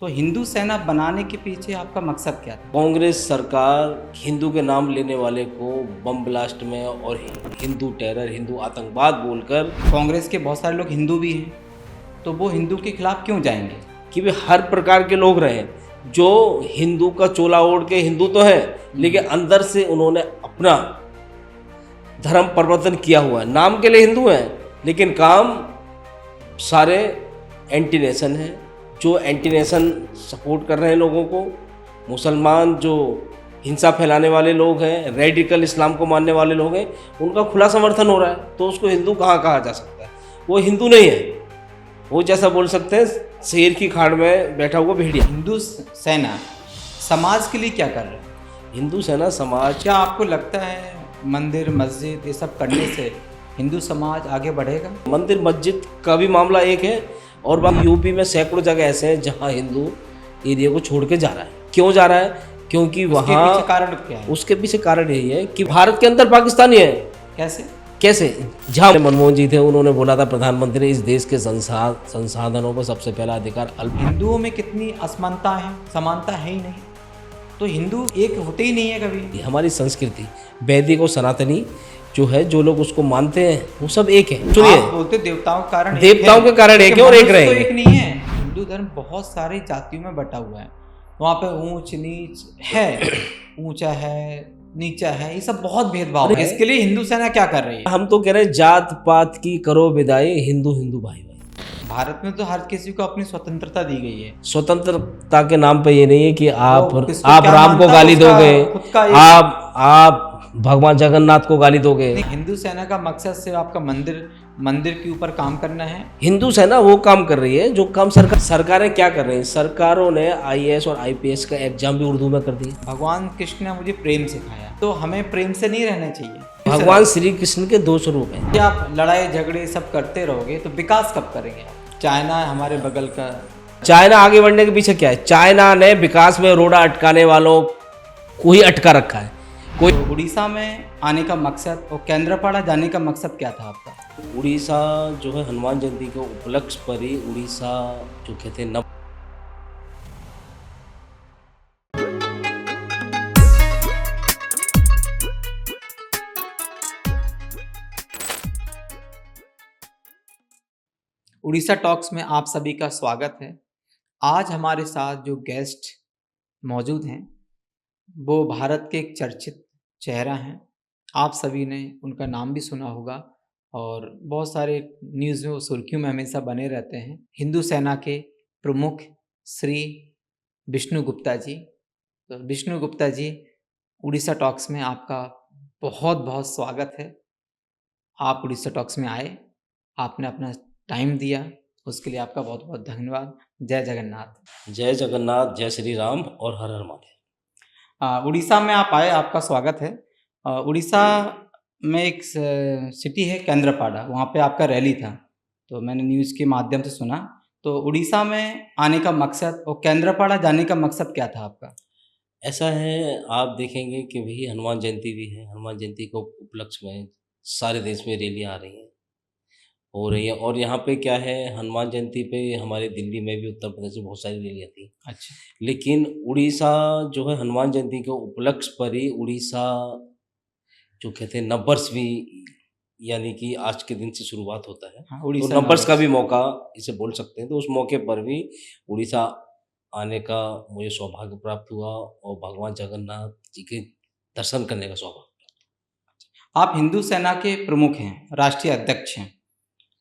तो हिंदू सेना बनाने के पीछे आपका मकसद क्या था? कांग्रेस सरकार हिंदू के नाम लेने वाले को बम ब्लास्ट में और हिंदू टेरर, हिंदू आतंकवाद बोलकर कांग्रेस के बहुत सारे लोग हिंदू भी हैं, तो वो हिंदू के खिलाफ क्यों जाएंगे? कि वे हर प्रकार के लोग रहे जो हिंदू का चोला ओढ़ के हिंदू तो है, लेकिन अंदर से उन्होंने अपना धर्म परिवर्तन किया हुआ है। नाम के लिए हिंदू हैं लेकिन काम सारे एंटी नेशन हैं, जो एंटी नेशन सपोर्ट कर रहे हैं लोगों को। मुसलमान जो हिंसा फैलाने वाले लोग हैं, रेडिकल इस्लाम को मानने वाले लोग हैं, उनका खुला समर्थन हो रहा है। तो उसको हिंदू कहाँ कहा जा सकता है? वो हिंदू नहीं है, वो जैसा बोल सकते हैं शेर की खाड़ में बैठा हुआ भेड़िया। हिंदू सेना समाज के लिए क्या कर रहे हैं? हिंदू सेना समाज, क्या आपको लगता है मंदिर मस्जिद ये सब करने से हिंदू समाज आगे बढ़ेगा? मंदिर मस्जिद का भी मामला एक है, और बाकी यूपी में सैकड़ों जगह ऐसे हैं जहाँ हिंदू एरिया को छोड़ के जा रहा है। क्यों जा रहा है? क्योंकि उसके वहाँ पीछे कारण क्या है? उसके पीछे कारण यही है कि भारत के अंदर पाकिस्तानी है। कैसे? जहाँ मनमोहन जी थे उन्होंने बोला था प्रधानमंत्री ने इस देश के संसाधनों पर सबसे पहला अधिकार हिंदुओं में कितनी असमानता है, समानता है ही नहीं, तो हिंदू एक होते ही नहीं है कभी। हमारी संस्कृति वैदिक और सनातनी जो है, जो लोग उसको मानते हैं वो सब एक है। आप बोलते देवताओं के कारण देवताओं के कारण एक है और एक रहेंगे। एक नहीं है। हिंदू धर्म बहुत सारी जातियों में बटा हुआ है, वहाँ पे ऊंच नीच है, ऊंचा है नीचा है, ये सब बहुत भेदभाव है। इसके लिए हिंदू सेना क्या कर रही है? हम तो कह रहे हैं जात पात की करो विदाई, हिंदू हिंदू भाई भाई। भारत में तो हर किसी को अपनी स्वतंत्रता दी गई है। स्वतंत्रता के नाम पे ये नहीं है कि आप क्या राम को मानता है गाली उसका दोगे, खुद का आप भगवान जगन्नाथ को गाली दोगे। हिंदू सेना का मकसद सिर्फ आपका मंदिर के ऊपर काम करना है। हिंदू सेना वो काम कर रही है जो काम सरकारें क्या कर रही हैं। सरकारों ने आईएएस और आईपीएस का एग्जाम भी उर्दू में कर दिया। भगवान कृष्ण ने मुझे प्रेम सिखाया, तो हमें प्रेम से नहीं रहना चाहिए। भगवान श्री कृष्ण के दो स्वरूप हैं। कि आप लड़ाई झगड़े सब करते रहोगे तो विकास कब करेंगे? चाइना हमारे बगल का, चाइना आगे बढ़ने के पीछे क्या है? चाइना ने विकास में रोड़ा अटकाने वालों को ही अटका रखा है। कोई उड़ीसा में आने का मकसद और केंद्रपाड़ा जाने का मकसद क्या था आपका? उड़ीसा जो है हनुमान जयंती के उपलक्ष्य पर ही उड़ीसा जो कहते हैं उड़ीसा टॉक्स में आप सभी का स्वागत है। आज हमारे साथ जो गेस्ट मौजूद हैं वो भारत के एक चर्चित चेहरा हैं। आप सभी ने उनका नाम भी सुना होगा और बहुत सारे न्यूज़ में सुर्खियों में हमेशा बने रहते हैं। हिंदू सेना के प्रमुख श्री विष्णु गुप्ता जी। तो विष्णु गुप्ता जी, उड़ीसा टॉक्स में आपका बहुत बहुत स्वागत है। आप उड़ीसा टॉक्स में आए, आपने अपना टाइम दिया, उसके लिए आपका बहुत बहुत धन्यवाद। जय जगन्नाथ। जय जगन्नाथ, जय श्री राम और हर हर महादेव। उड़ीसा में आप आए, आपका स्वागत है। उड़ीसा में एक सिटी है केंद्रपाड़ा, वहाँ पे आपका रैली था, तो मैंने न्यूज़ के माध्यम से सुना। तो उड़ीसा में आने का मकसद और केंद्रपाड़ा जाने का मकसद क्या था आपका? ऐसा है, आप देखेंगे कि वही हनुमान जयंती भी है। हनुमान जयंती को उपलक्ष्य में सारे देश में रैलियाँ आ रही हैं, हो रही है। और यहाँ पे क्या है, हनुमान जयंती पे हमारे दिल्ली में भी, उत्तर प्रदेश में बहुत सारी रैलियाँ थी। अच्छा। लेकिन उड़ीसा जो है हनुमान जयंती के उपलक्ष्य पर ही उड़ीसा जो कहते हैं नववर्ष भी, यानी कि आज के दिन से शुरुआत होता है। हाँ, तो उड़ीसा नववर्ष का भी मौका इसे बोल सकते हैं। तो उस मौके पर भी उड़ीसा आने का मुझे सौभाग्य प्राप्त हुआ और भगवान जगन्नाथ जी के दर्शन करने का सौभाग्य। आप हिंदू सेना के प्रमुख हैं, राष्ट्रीय अध्यक्ष हैं,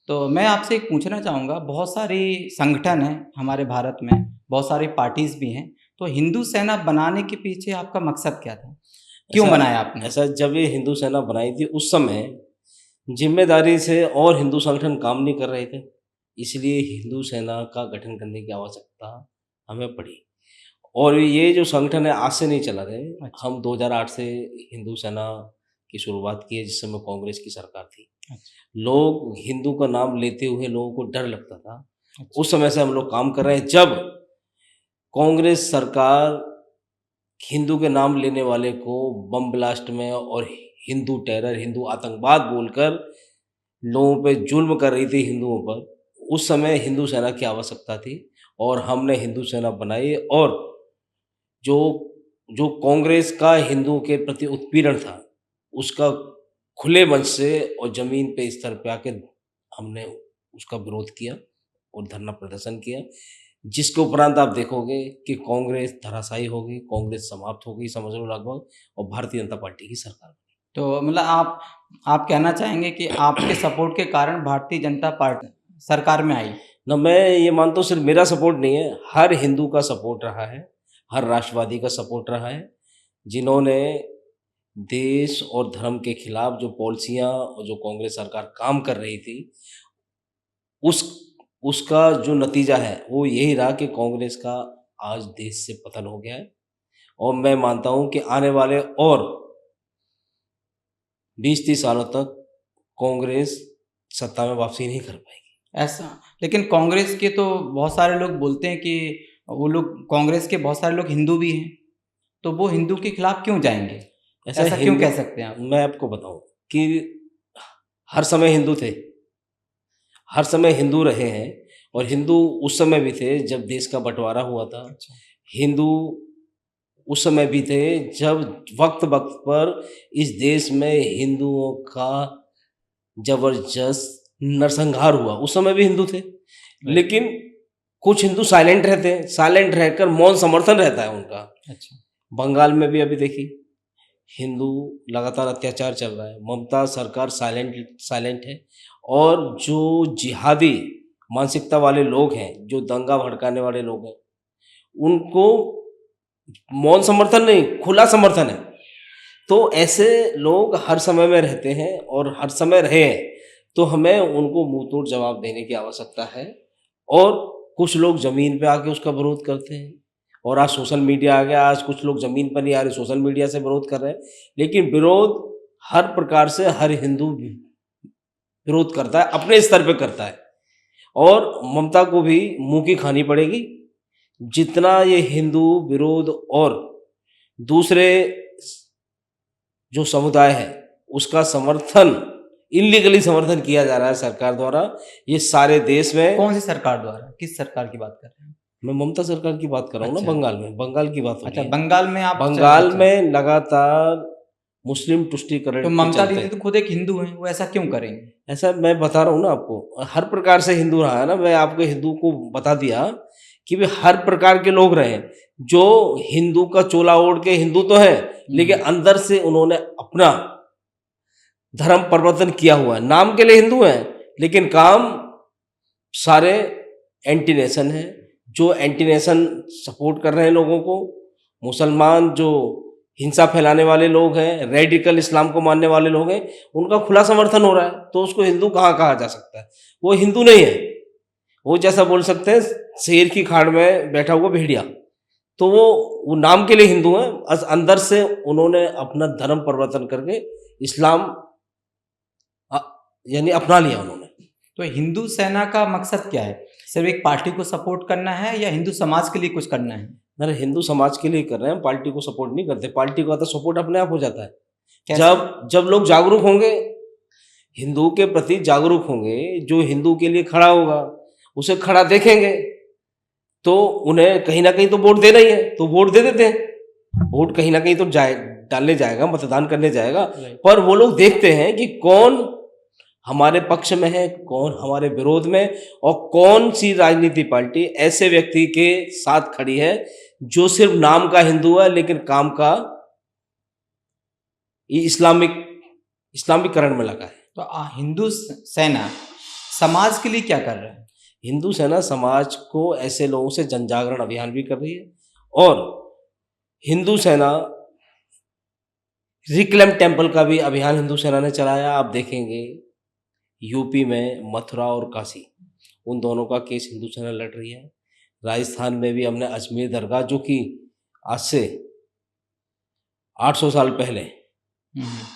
तो मैं आपसे एक पूछना चाहूँगा, बहुत सारी संगठन हैं हमारे भारत में, बहुत सारी पार्टीज भी हैं, तो हिंदू सेना बनाने के पीछे आपका मकसद क्या था? क्यों बनाया आपने? ऐसा, जब ये हिंदू सेना बनाई थी उस समय जिम्मेदारी से और हिंदू संगठन काम नहीं कर रहे थे, इसलिए हिंदू सेना का गठन करने की आवश्यकता हमें पड़ी। और ये जो संगठन है आज से नहीं चला रहे। अच्छा। हम 2008 से हिंदू सेना की शुरुआत की है, जिस समय कांग्रेस की सरकार थी। अच्छा। लोग हिंदू का नाम लेते हुए लोगों को डर लगता था। अच्छा। उस समय से हम लोग काम कर रहे हैं। जब कांग्रेस सरकार हिंदू के नाम लेने वाले को बम ब्लास्ट में और हिंदू टेरर, हिंदू आतंकवाद बोलकर लोगों पे जुल्म कर रही थी हिंदुओं पर, उस समय हिंदू सेना की आवश्यकता थी और हमने हिंदू सेना बनाई। और जो जो कांग्रेस का हिंदुओं के प्रति उत्पीड़न था, उसका खुले मंच से और ज़मीन पे स्तर पे आके हमने उसका विरोध किया और धरना प्रदर्शन किया, जिसके उपरांत आप देखोगे कि कांग्रेस धराशायी हो गई, कांग्रेस समाप्त हो गई समझ लो लगभग, और भारतीय जनता पार्टी की सरकार बनी। तो मतलब आप कहना चाहेंगे कि आपके सपोर्ट के कारण भारतीय जनता पार्टी सरकार में आई? ना, मैं ये मानता हूँ सिर्फ मेरा सपोर्ट नहीं है, हर हिंदू का सपोर्ट रहा है, हर राष्ट्रवादी का सपोर्ट रहा है, जिन्होंने देश और धर्म के खिलाफ जो पॉलिसियाँ और जो कांग्रेस सरकार काम कर रही थी, उस उसका जो नतीजा है वो यही रहा कि कांग्रेस का आज देश से पतन हो गया है। और मैं मानता हूँ कि आने वाले और 20-30 सालों तक कांग्रेस सत्ता में वापसी नहीं कर पाएगी। ऐसा, लेकिन कांग्रेस के तो बहुत सारे लोग बोलते हैं कि वो लोग, कांग्रेस के बहुत सारे लोग हिंदू भी हैं, तो वो हिंदू के खिलाफ क्यों जाएंगे? ऐसा क्यों कह सकते हैं आप? मैं आपको बताऊं कि हर समय हिंदू थे, हर समय हिंदू रहे हैं, और हिंदू उस समय भी थे जब देश का बंटवारा हुआ था। अच्छा। हिंदू उस समय भी थे जब वक्त वक्त पर इस देश में हिंदुओं का जबरदस्त नरसंहार हुआ, उस समय भी हिंदू थे। लेकिन कुछ हिंदू साइलेंट रहते हैं, साइलेंट रहकर मौन समर्थन रहता है उनका। अच्छा। बंगाल में भी अभी देखिए हिंदू लगातार अत्याचार चल रहा है, ममता सरकार साइलेंट है, और जो जिहादी मानसिकता वाले लोग हैं, जो दंगा भड़काने वाले लोग हैं, उनको मौन समर्थन नहीं, खुला समर्थन है। तो ऐसे लोग हर समय में रहते हैं और हर समय रहे हैं, तो हमें उनको मुंह तोड़ जवाब देने की आवश्यकता है। और कुछ लोग ज़मीन पे आके उसका विरोध करते हैं, और आज सोशल मीडिया आ गया, आज कुछ लोग ज़मीन पर नहीं आ रहे, सोशल मीडिया से विरोध कर रहे हैं। लेकिन विरोध हर प्रकार से हर हिंदू विरोध करता है, अपने स्तर पे करता है, और ममता को भी मुंह की खानी पड़ेगी। जितना ये हिंदू विरोध और दूसरे जो समुदाय है उसका समर्थन, इलीगली समर्थन किया जा रहा है सरकार द्वारा, ये सारे देश में। कौन सी सरकार द्वारा? किस सरकार की बात कर रहे हैं? मैं ममता सरकार की बात कर रहा हूँ ना, अच्छा। बंगाल में, बंगाल की बात हो रही अच्छा, है। बंगाल में आप बंगाल अच्छा। में लगातार मुस्लिम तुष्टीकरण तो के ममता चलते, दीदी तो खुद एक हिंदू हैं, वो ऐसा क्यों करेंगे? ऐसा मैं बता रहा हूँ ना आपको, हर प्रकार से हिंदू रहा है ना, मैं आपको हिंदू को बता दिया कि वे हर प्रकार के लोग रहे, जो हिंदू का चोला ओढ़ के हिंदू तो है, लेकिन अंदर से उन्होंने अपना धर्म परिवर्तन किया हुआ है। नाम के लिए हिंदू हैं, लेकिन काम सारे एंटी नेशन है, जो एंटी नेशन सपोर्ट कर रहे हैं लोगों को। मुसलमान जो हिंसा फैलाने वाले लोग हैं, रेडिकल इस्लाम को मानने वाले लोग हैं, उनका खुला समर्थन हो रहा है, तो उसको हिंदू कहाँ कहा जा सकता है? वो हिंदू नहीं है, वो जैसा बोल सकते हैं शेर की खाड़ में बैठा हुआ भेड़िया। तो वो नाम के लिए हिंदू हैं, अंदर से उन्होंने अपना धर्म परिवर्तन करके इस्लाम यानी अपना लिया उन्होंने। तो हिंदू सेना का मकसद क्या है? सिर्फ एक पार्टी को सपोर्ट करना है या हिंदू समाज के लिए कुछ करना है? अरे हिंदू समाज के लिए कर रहे हैं, पार्टी को सपोर्ट नहीं करते। पार्टी का तो सपोर्ट अपने आप हो जाता है। कैसे? जब लोग जागरूक होंगे, हिंदू के प्रति जागरूक होंगे, जो हिंदू के लिए खड़ा होगा उसे खड़ा देखेंगे, तो उन्हें कहीं ना कहीं तो वोट देना ही है, तो वोट दे देते हैं। वोट कहीं ना कहीं तो डालने जाएगा, मतदान करने जाएगा, पर वो लोग देखते हैं कि कौन हमारे पक्ष में है, कौन हमारे विरोध में, और कौन सी राजनीति पार्टी ऐसे व्यक्ति के साथ खड़ी है जो सिर्फ नाम का हिंदू है लेकिन काम का इस्लामीकरण में लगा है। तो हिंदू सेना समाज के लिए क्या कर रहा है? हिंदू सेना समाज को ऐसे लोगों से जनजागरण अभियान भी कर रही है, और हिंदू सेना रिक्लेम टेम्पल का भी अभियान हिंदू सेना ने चलाया। आप देखेंगे यूपी में मथुरा और काशी, उन दोनों का केस हिंदू सेना लड़ रही है। राजस्थान में भी हमने अजमेर दरगाह, जो कि आज से 800 साल पहले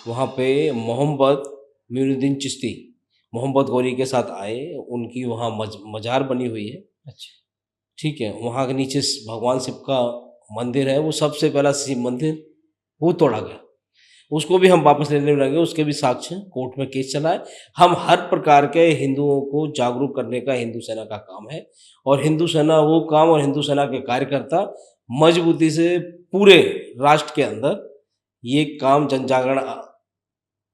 वहाँ पे मोहम्मद मोइनुद्दीन चिश्ती मोहम्मद गौरी के साथ आए, उनकी वहाँ मजार बनी हुई है। अच्छा। ठीक है, वहाँ के नीचे भगवान शिव का मंदिर है, वो सबसे पहला शिव मंदिर वो तोड़ा गया। उसको भी हम वापस लेने लगे, उसके भी साक्ष्य कोर्ट में केस चला है। हम हर प्रकार के हिंदुओं को जागरूक करने का हिंदू सेना का काम है, और हिंदू सेना वो काम और हिंदू सेना के कार्यकर्ता मजबूती से पूरे राष्ट्र के अंदर ये काम जन जागरण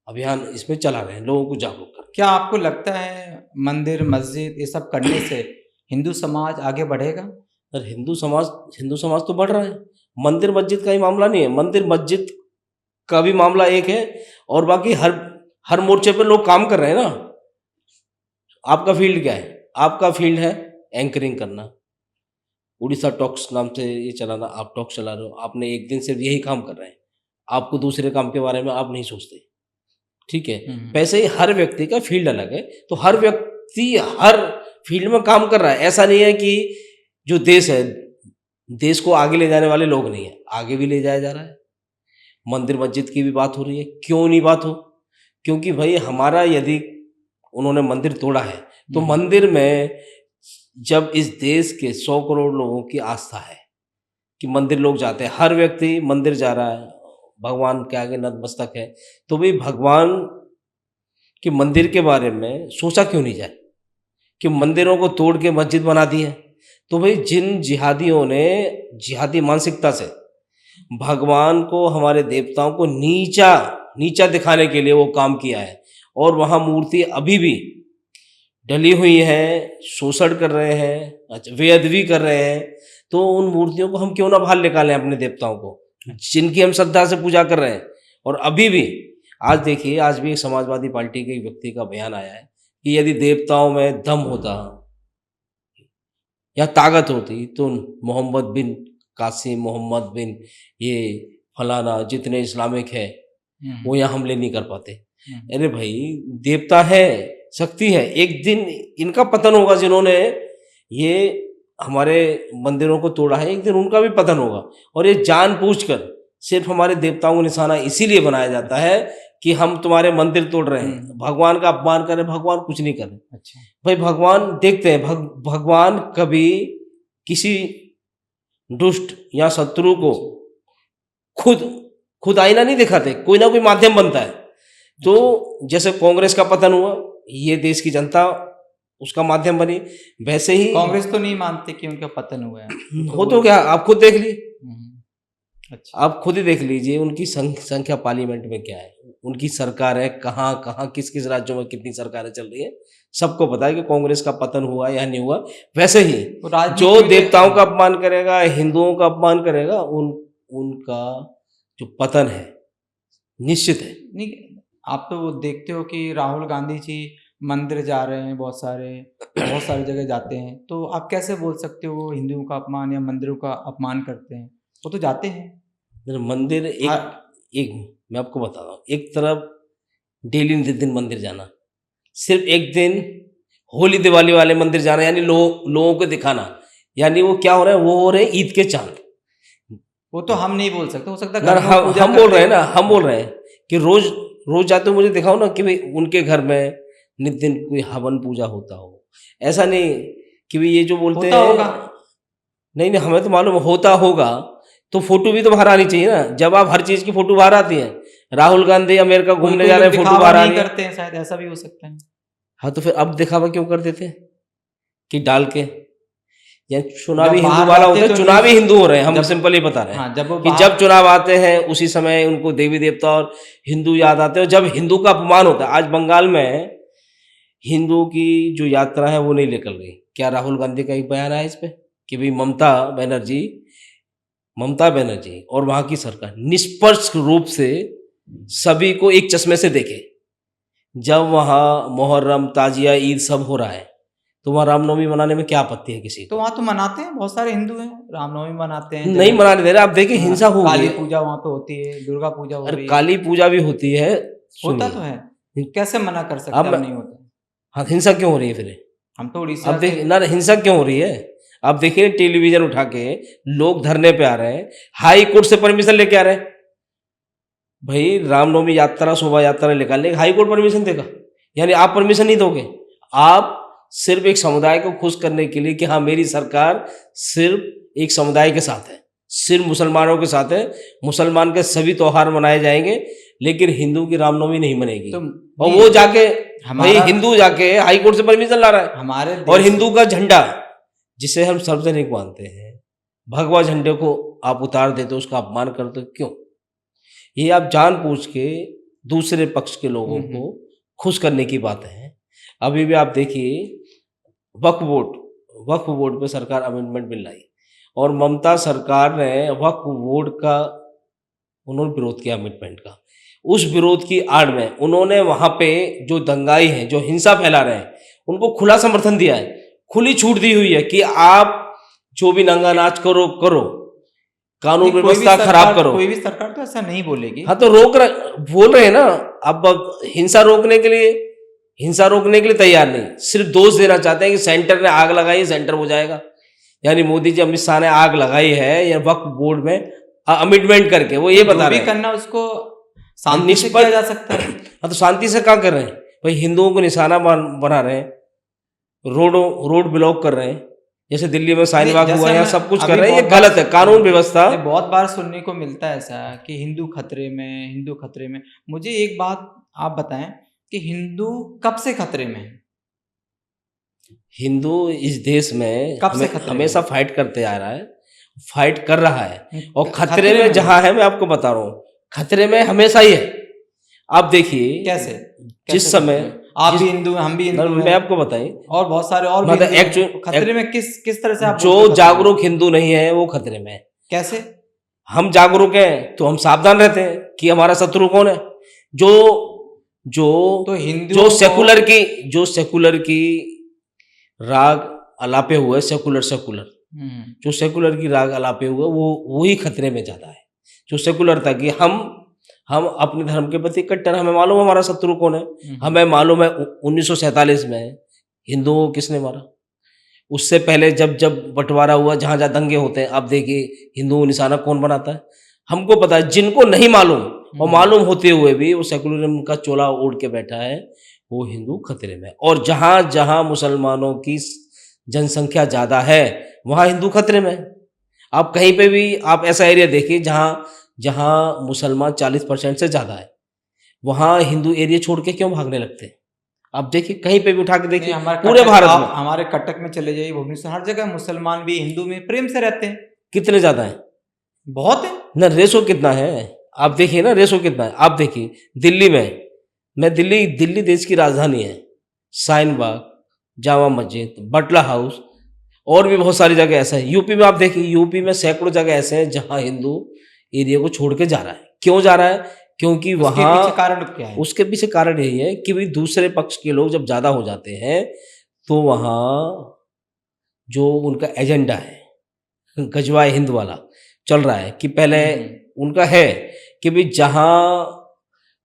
अभियान इसमें चला रहे हैं, लोगों को जागरूक कर। क्या आपको लगता है मंदिर मस्जिद ये सब करने से हिंदू समाज आगे बढ़ेगा? सर हिंदू समाज तो बढ़ रहा है, मंदिर मस्जिद का ही मामला नहीं है। मंदिर मस्जिद का भी मामला एक है, और बाकी हर मोर्चे पे लोग काम कर रहे हैं ना। आपका फील्ड क्या है? आपका फील्ड है एंकरिंग करना, उड़ीसा टॉक्स नाम से ये चलाना। आप टॉक्स चला रहे हो, आपने एक दिन से यही काम कर रहे हैं, आपको दूसरे काम के बारे में आप नहीं सोचते, ठीक है। वैसे ही हर व्यक्ति का फील्ड अलग है, तो हर व्यक्ति हर फील्ड में काम कर रहा है। ऐसा नहीं है कि जो देश है, देश को आगे ले जाने वाले लोग नहीं है, आगे भी ले जाया जा रहा है। मंदिर मस्जिद की भी बात हो रही है, क्यों नहीं बात हो? क्योंकि भाई हमारा यदि उन्होंने मंदिर तोड़ा है, तो मंदिर में जब इस देश के 100 करोड़ लोगों की आस्था है कि मंदिर लोग जाते हैं, हर व्यक्ति मंदिर जा रहा है, भगवान के आगे नतमस्तक है, तो भाई भगवान के मंदिर के बारे में सोचा क्यों नहीं जाए कि मंदिरों को तोड़ के मस्जिद बना दी है? तो भाई जिन जिहादियों ने जिहादी मानसिकता से भगवान को, हमारे देवताओं को नीचा दिखाने के लिए वो काम किया है, और वहाँ मूर्ति अभी भी डली हुई है, शोषण कर रहे हैं, अच्छा बेअदबी कर रहे हैं, तो उन मूर्तियों को हम क्यों ना बाहर निकालें अपने देवताओं को, जिनकी हम श्रद्धा से पूजा कर रहे हैं। और अभी भी आज देखिए, आज भी एक समाजवादी पार्टी के व्यक्ति का बयान आया है कि यदि देवताओं में दम होता या ताकत होती तो मोहम्मद बिन कासिम, मोहम्मद बिन ये फलाना जितने इस्लामिक है वो यहाँ हमले नहीं कर पाते। अरे भाई देवता है, शक्ति है, एक दिन इनका पतन होगा। जिन्होंने ये हमारे मंदिरों को तोड़ा है, एक दिन उनका भी पतन होगा। और ये जानबूझकर सिर्फ हमारे देवताओं को निशाना इसीलिए बनाया जाता है कि हम तुम्हारे मंदिर तोड़ रहे हैं, भगवान का अपमान करें। भगवान कुछ नहीं करे। अच्छा भाई, भगवान देखते हैं, भगवान कभी किसी दुष्ट या शत्रु को खुद आईना नहीं दिखाते, कोई ना कोई माध्यम बनता है। तो जैसे कांग्रेस का पतन हुआ, ये देश की जनता उसका माध्यम बनी, वैसे ही कांग्रेस तो नहीं मानते कि उनका पतन हुआ है। हो तो क्या, आप खुद देख लीजिए। अच्छा, आप खुद ही देख लीजिए उनकी संख्या पार्लियामेंट में क्या है, उनकी सरकार है कहाँ कहाँ, किस किस राज्यों में कितनी सरकारें चल रही है, सबको पता है कि कांग्रेस का पतन हुआ या नहीं हुआ। वैसे ही जो देवताओं का अपमान करेगा, हिंदुओं का अपमान करेगा, उनका जो पतन है निश्चित है। नहीं, आप तो देखते हो कि राहुल गांधी जी मंदिर जा रहे हैं, बहुत सारी जगह जाते हैं, तो आप कैसे बोल सकते हो वो हिंदुओं का अपमान या मंदिरों का अपमान करते हैं? वो तो जाते हैं मंदिर। एक मैं आपको बता रहा हूँ, एक तरफ डेली दिन मंदिर जाना, सिर्फ एक दिन होली दिवाली वाले मंदिर जाना, यानी लोगों को दिखाना, यानी वो क्या हो रहा है, वो हो रहे हैं ईद के चांद। वो तो हम नहीं बोल सकते, हो सकता है हम बोल रहे हैं ना, हम बोल रहे हैं कि रोज जाते हो, मुझे दिखाओ ना कि भाई उनके घर में नित दिन कोई हवन पूजा होता हो। ऐसा नहीं कि भाई ये जो बोलते हैं होगा, नहीं, हमें तो मालूम होता होगा, तो फोटो भी तो बाहर आनी चाहिए ना। जब आप हर चीज की फोटो बाहर आती है, राहुल गांधी अमेरिका घूमने जा रहे हैं, फोटो बाहर आ रही करते हैं, शायद ऐसा भी हो सकता है। हाँ, तो फिर अब दिखावा क्यों कर देते हैं कि डाल के, या चुनावी हिंदू वाला होता है, चुनावी हिंदू हो रहे हैं, हम सिंपल ही बता रहे हैं कि जब चुनाव आते हैं उसी समय उनको देवी देवता और हिंदू याद आते हैं, जब हिंदू का अपमान होता है। आज बंगाल में हिंदू की जो यात्रा है वो नहीं निकल गई। क्या राहुल गांधी का एक बयान है इस पे कि भाई ममता बनर्जी और वहां की सरकार निष्पक्ष रूप से सभी को एक चश्मे से देखे। जब वहां मोहर्रम, ताजिया, ईद सब हो रहा है, तो वहाँ रामनवमी मनाने में क्या आपत्ति है किसी? तो वहाँ तो मनाते हैं, बहुत सारे हिंदू हैं, रामनवमी मनाते हैं। नहीं मनाने दे रहे, आप देखिए हिंसा हो, काली पूजा वहाँ पे होती है, दुर्गा पूजा हो रही है। काली पूजा भी होती है, होता तो है, कैसे मना कर सकते हैं? नहीं होता। हाँ, हिंसा क्यों हो रही है फिर? हम तो उड़ीसा, अब देखिए ना, हिंसा क्यों हो रही है? आप देखिए टेलीविजन उठा के लोग धरने पे आ रहे हैं, हाई कोर्ट से परमिशन लेके आ रहे हैं। भाई रामनवमी यात्रा, शोभा यात्रा निकालने हाई कोर्ट परमिशन देगा, यानी आप परमिशन नहीं दोगे। आप सिर्फ एक समुदाय को खुश करने के लिए कि हाँ मेरी सरकार सिर्फ एक समुदाय के साथ है, सिर्फ मुसलमानों के साथ है, मुसलमान के सभी त्योहार मनाए जाएंगे, लेकिन हिंदू की रामनवमी नहीं मनेगी। तो और वो जाके भाई हमारा हिंदू जाके हाई कोर्ट से परमिशन ला रहा है। हमारे और देश हिंदू का झंडा जिसे हम सार्वजनिक मानते हैं, भगवा झंडे को आप उतार देते हो, उसका अपमान करते हो, क्यों? ये आप जानबूझ के दूसरे पक्ष के लोगों को खुश करने की बात है। अभी भी आप देखिए वक्फ बोर्ड पे सरकार अमेंडमेंट बिल लाई और ममता सरकार ने वक्फ बोर्ड का उन्होंने विरोध किया अमेंडमेंट का। उस विरोध की आड़ में उन्होंने वहां पे जो दंगाई हैं, जो हिंसा फैला रहे हैं, उनको खुला समर्थन दिया है, खुली छूट दी हुई है कि आप जो भी नंगा नाच करो, कानून व्यवस्था खराब करो। कोई भी सरकार तो ऐसा नहीं बोलेगी। हाँ तो बोल रहे हैं ना। अब हिंसा रोकने के लिए तैयार नहीं, सिर्फ दोष देना चाहते हैं कि सेंटर ने आग लगाई, सेंटर हो जाएगा। यानी मोदी जी, अमित शाह ने आग लगाई है या वक्फ बोर्ड में अमेंडमेंट करके, वो ये बता रहे हैं करना उसको शांति से किया जा सकता है। हाँ तो शांति से क्या कर रहे हैं भाई? हिंदुओं को निशाना बना रहे हैं, रोड ब्लॉक कर रहे हैं, जैसे दिल्ली में शाहीन बाग हुआ, यहाँ सब कुछ कर रहे हैं। ये गलत है। कानून व्यवस्था बहुत बार सुनने को मिलता है ऐसा कि हिंदू खतरे में। मुझे एक बात आप बताएं कि हिंदू कब से खतरे में है? हिंदू इस देश में कब से खतरे हमेशा में? फाइट करते आ रहा है, फाइट कर रहा है। और खतरे में जहां है, मैं आपको बता रहा हूँ, खतरे में हमेशा ही है। आप देखिए कैसे जिस समय आप भी हिंदू, हम भी हिंदू, मैं आपको बताई, और बहुत सारे और मतलब भी हिंदू खतरे में किस तरह से आप जो जागरूक हिंदू नहीं है वो खतरे में है। कैसे? हम जागरूक हैं तो हम सावधान रहते हैं कि हमारा शत्रु कौन है। जो हिंदू जो सेकुलर की राग अलापे हुए, सेकुलर जो सेकुलर की राग अलापे हुए, वो ही खतरे में ज्यादा है। जो सेकुलर था कि हम अपने धर्म के प्रति कट्टर, हमें मालूम हमारा शत्रु कौन है। हमें मालूम है 1947 में हिंदुओं को किसने मारा। उससे पहले जब बंटवारा हुआ, जहां जहां दंगे होते हैं, आप देखिए हिंदुओं को निशाना कौन बनाता है, हमको पता है। जिनको नहीं मालूम और मालूम होते हुए भी वो सेकुलरिज्म का चोला ओढ़ के बैठा है, वो हिंदू खतरे में। और जहां जहां मुसलमानों की जनसंख्या ज्यादा है, वहां हिंदू खतरे में। आप कहीं पे भी आप ऐसा एरिया देखिए जहां मुसलमान 40% से ज्यादा है, वहां हिंदू एरिया छोड़ के क्यों भागने लगते हैं? आप देखिए, कहीं पे भी उठा के देखिए, पूरे भारत में। हमारे कटक में चले जाइए, भुवनेश्वर, हर जगह मुसलमान भी हिंदू में प्रेम से रहते हैं। कितने ज्यादा है? बहुत है ना। रेशो कितना है आप देखिए ना, रेशो कितना है आप देखिए। दिल्ली में, दिल्ली देश की राजधानी है, शाहीन बाग, जामा मस्जिद, बटला हाउस और भी बहुत सारी जगह ऐसा है। यूपी में आप देखिए, यूपी में सैकड़ों जगह ऐसे हैं जहां हिंदू एरिया को छोड़ के जा रहा है। क्यों जा रहा है? क्योंकि वहां कारण क्या है? उसके पीछे कारण यही है कि भाई दूसरे पक्ष के लोग जब ज्यादा हो जाते हैं तो वहां जो उनका एजेंडा है गजवाए हिंद वाला चल रहा है कि पहले उनका है कि भाई जहां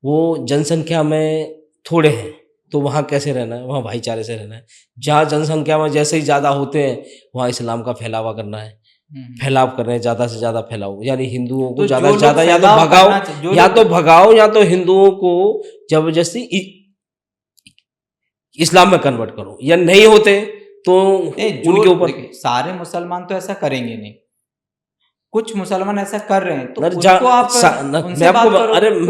वो जनसंख्या में थोड़े हैं तो वहाँ कैसे रहना है, वहाँ भाईचारे से रहना है। जहाँ जनसंख्या में जैसे ही ज़्यादा होते हैं वहाँ इस्लाम का फैलावा करना है, फैलाव कर रहे हैं, ज़्यादा से ज़्यादा फैलाओ। यानी हिंदुओं को ज़्यादा से ज़्यादा या तो भगाओ या तो हिंदुओं को जबरदस्ती इस्लाम में कन्वर्ट करो, या नहीं होते तो उनके ऊपर। सारे मुसलमान तो ऐसा करेंगे नहीं, कुछ मुसलमान ऐसा कर रहे हैं तो उनको आप मैं आपको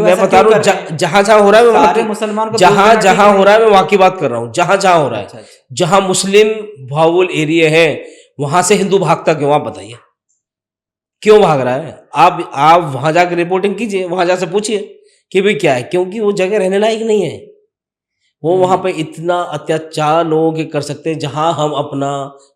मैं बता रहा हूँ जहां जहां हो रहा है, सारे मुसलमान को जहां हो रहा है मैं वहां की बात कर रहा हूँ। जहां हो रहा है, जहां मुस्लिम भावुल एरिया है वहां से हिंदू भागता क्यों? आप बताइए क्यों भाग रहा है? आप वहां जाकर रिपोर्टिंग कीजिए, वहां जाकर पूछिए कि भाई क्या है। क्योंकि वो जगह रहने लायक नहीं है। वो वहां पे इतना अत्याचार लोगों के कर सकते हैं जहां हम अपना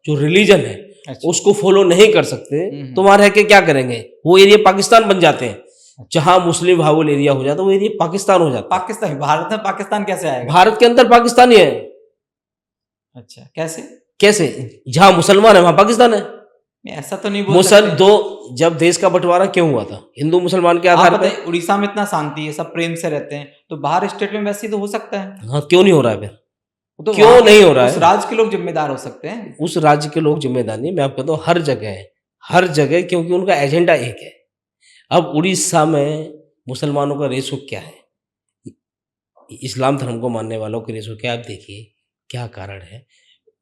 जो रिलीजन है उसको फॉलो नहीं कर सकते, तो वहां रह के क्या करेंगे? वो एरिया पाकिस्तान बन जाते हैं। जहां मुस्लिम भावुल एरिया हो जाता है वो एरिया पाकिस्तान हो जाता है। पाकिस्तान, भारत में पाकिस्तान कैसे आएगा? भारत के अंदर पाकिस्तान ही है। अच्छा, कैसे? जहां मुसलमान है वहां पाकिस्तान है। ऐसा तो नहीं बोल सकते। जब देश का बंटवारा क्यों हुआ था? हिंदू मुसलमान के आधार पर। उड़ीसा में इतना शांति है, सब प्रेम से रहते हैं, तो बाहर स्टेट में वैसे ही तो हो सकता है। हाँ, क्यों नहीं हो रहा है फिर? तो क्यों नहीं हो रहा है? उस राज्य के लोग जिम्मेदार हो सकते हैं। उस राज्य के लोग जिम्मेदार नहीं, मैं आपको कहता हूँ हर जगह है, हर जगह, क्योंकि उनका एजेंडा एक है। अब उड़ीसा में मुसलमानों का रेशो क्या है, इस्लाम धर्म को मानने वालों के रेशो क्या है, आप देखिए क्या कारण है।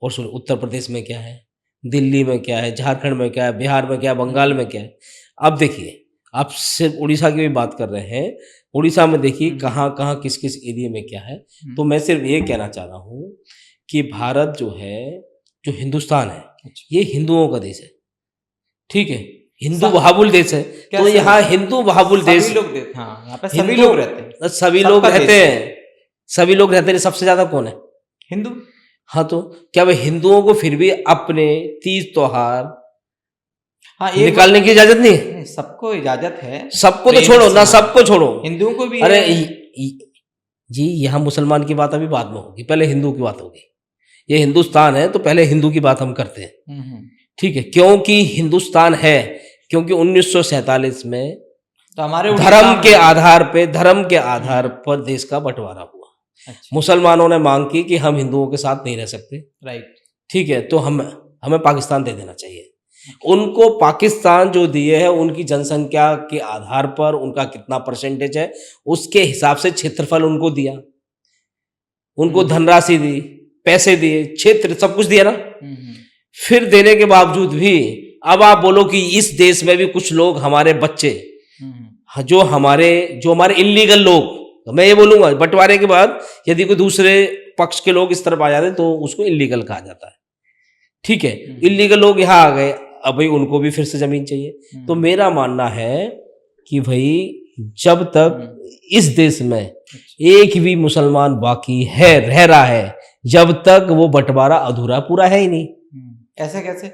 और सुन, उत्तर प्रदेश में क्या है, दिल्ली में क्या है, झारखंड में क्या है, बिहार में क्या है, बंगाल में क्या है। अब देखिए, आप सिर्फ उड़ीसा की भी बात कर रहे हैं, उड़ीसा में देखिए कहाँ कहाँ किस किस एरिया में क्या है। तो मैं सिर्फ ये कहना चाह रहा हूँ कि भारत जो है, जो हिंदुस्तान है, ये हिंदुओं का देश है, ठीक है, हिंदू बहाबुल देश है। तो यहाँ हिंदू बहाबुल देश, हाँ, यहाँ पे सभी लोग रहते हैं, सभी लोग रहते हैं, सभी लोग रहते हैं। सबसे ज्यादा कौन है? हिंदू। हाँ, तो क्या वे हिंदुओं को फिर भी अपने तीज त्योहार हाँ, निकालने की इजाजत नहीं है? सबको इजाजत है, सबको तो छोड़ो ना, सबको छोड़ो, हिंदुओं को भी। अरे जी, यहाँ मुसलमान की बात अभी बाद में होगी, पहले हिंदू की बात होगी। ये हिंदुस्तान है तो पहले हिंदू की बात हम करते हैं, ठीक है। क्योंकि हिंदुस्तान है, क्योंकि 1947 में तो हमारे धर्म के आधार पर देश का बंटवारा हुआ। अच्छा। मुसलमानों ने मांग की कि हम हिंदुओं के साथ नहीं रह सकते, राइट, ठीक है, तो हमें पाकिस्तान दे देना चाहिए। उनको पाकिस्तान जो दिए है, उनकी जनसंख्या के आधार पर उनका कितना परसेंटेज है उसके हिसाब से क्षेत्रफल उनको दिया, उनको धनराशि दी, पैसे दिए, क्षेत्र सब कुछ दिया ना। फिर देने के बावजूद भी अब आप बोलो कि इस देश में भी कुछ लोग, हमारे बच्चे, जो हमारे इल्लीगल लोग, मैं ये बोलूंगा बंटवारे के बाद यदि कोई दूसरे पक्ष के लोग इस तरफ आ जाते तो उसको इल्लीगल कहा जाता है, ठीक है। इल्लीगल लोग यहाँ आ गए, अब भाई उनको भी फिर से जमीन चाहिए। तो मेरा मानना है कि भाई जब तक इस देश में एक भी मुसलमान बाकी है, रह रहा है, जब तक वो बंटवारा अधूरा पूरा है ही नहीं। ऐसे कैसे?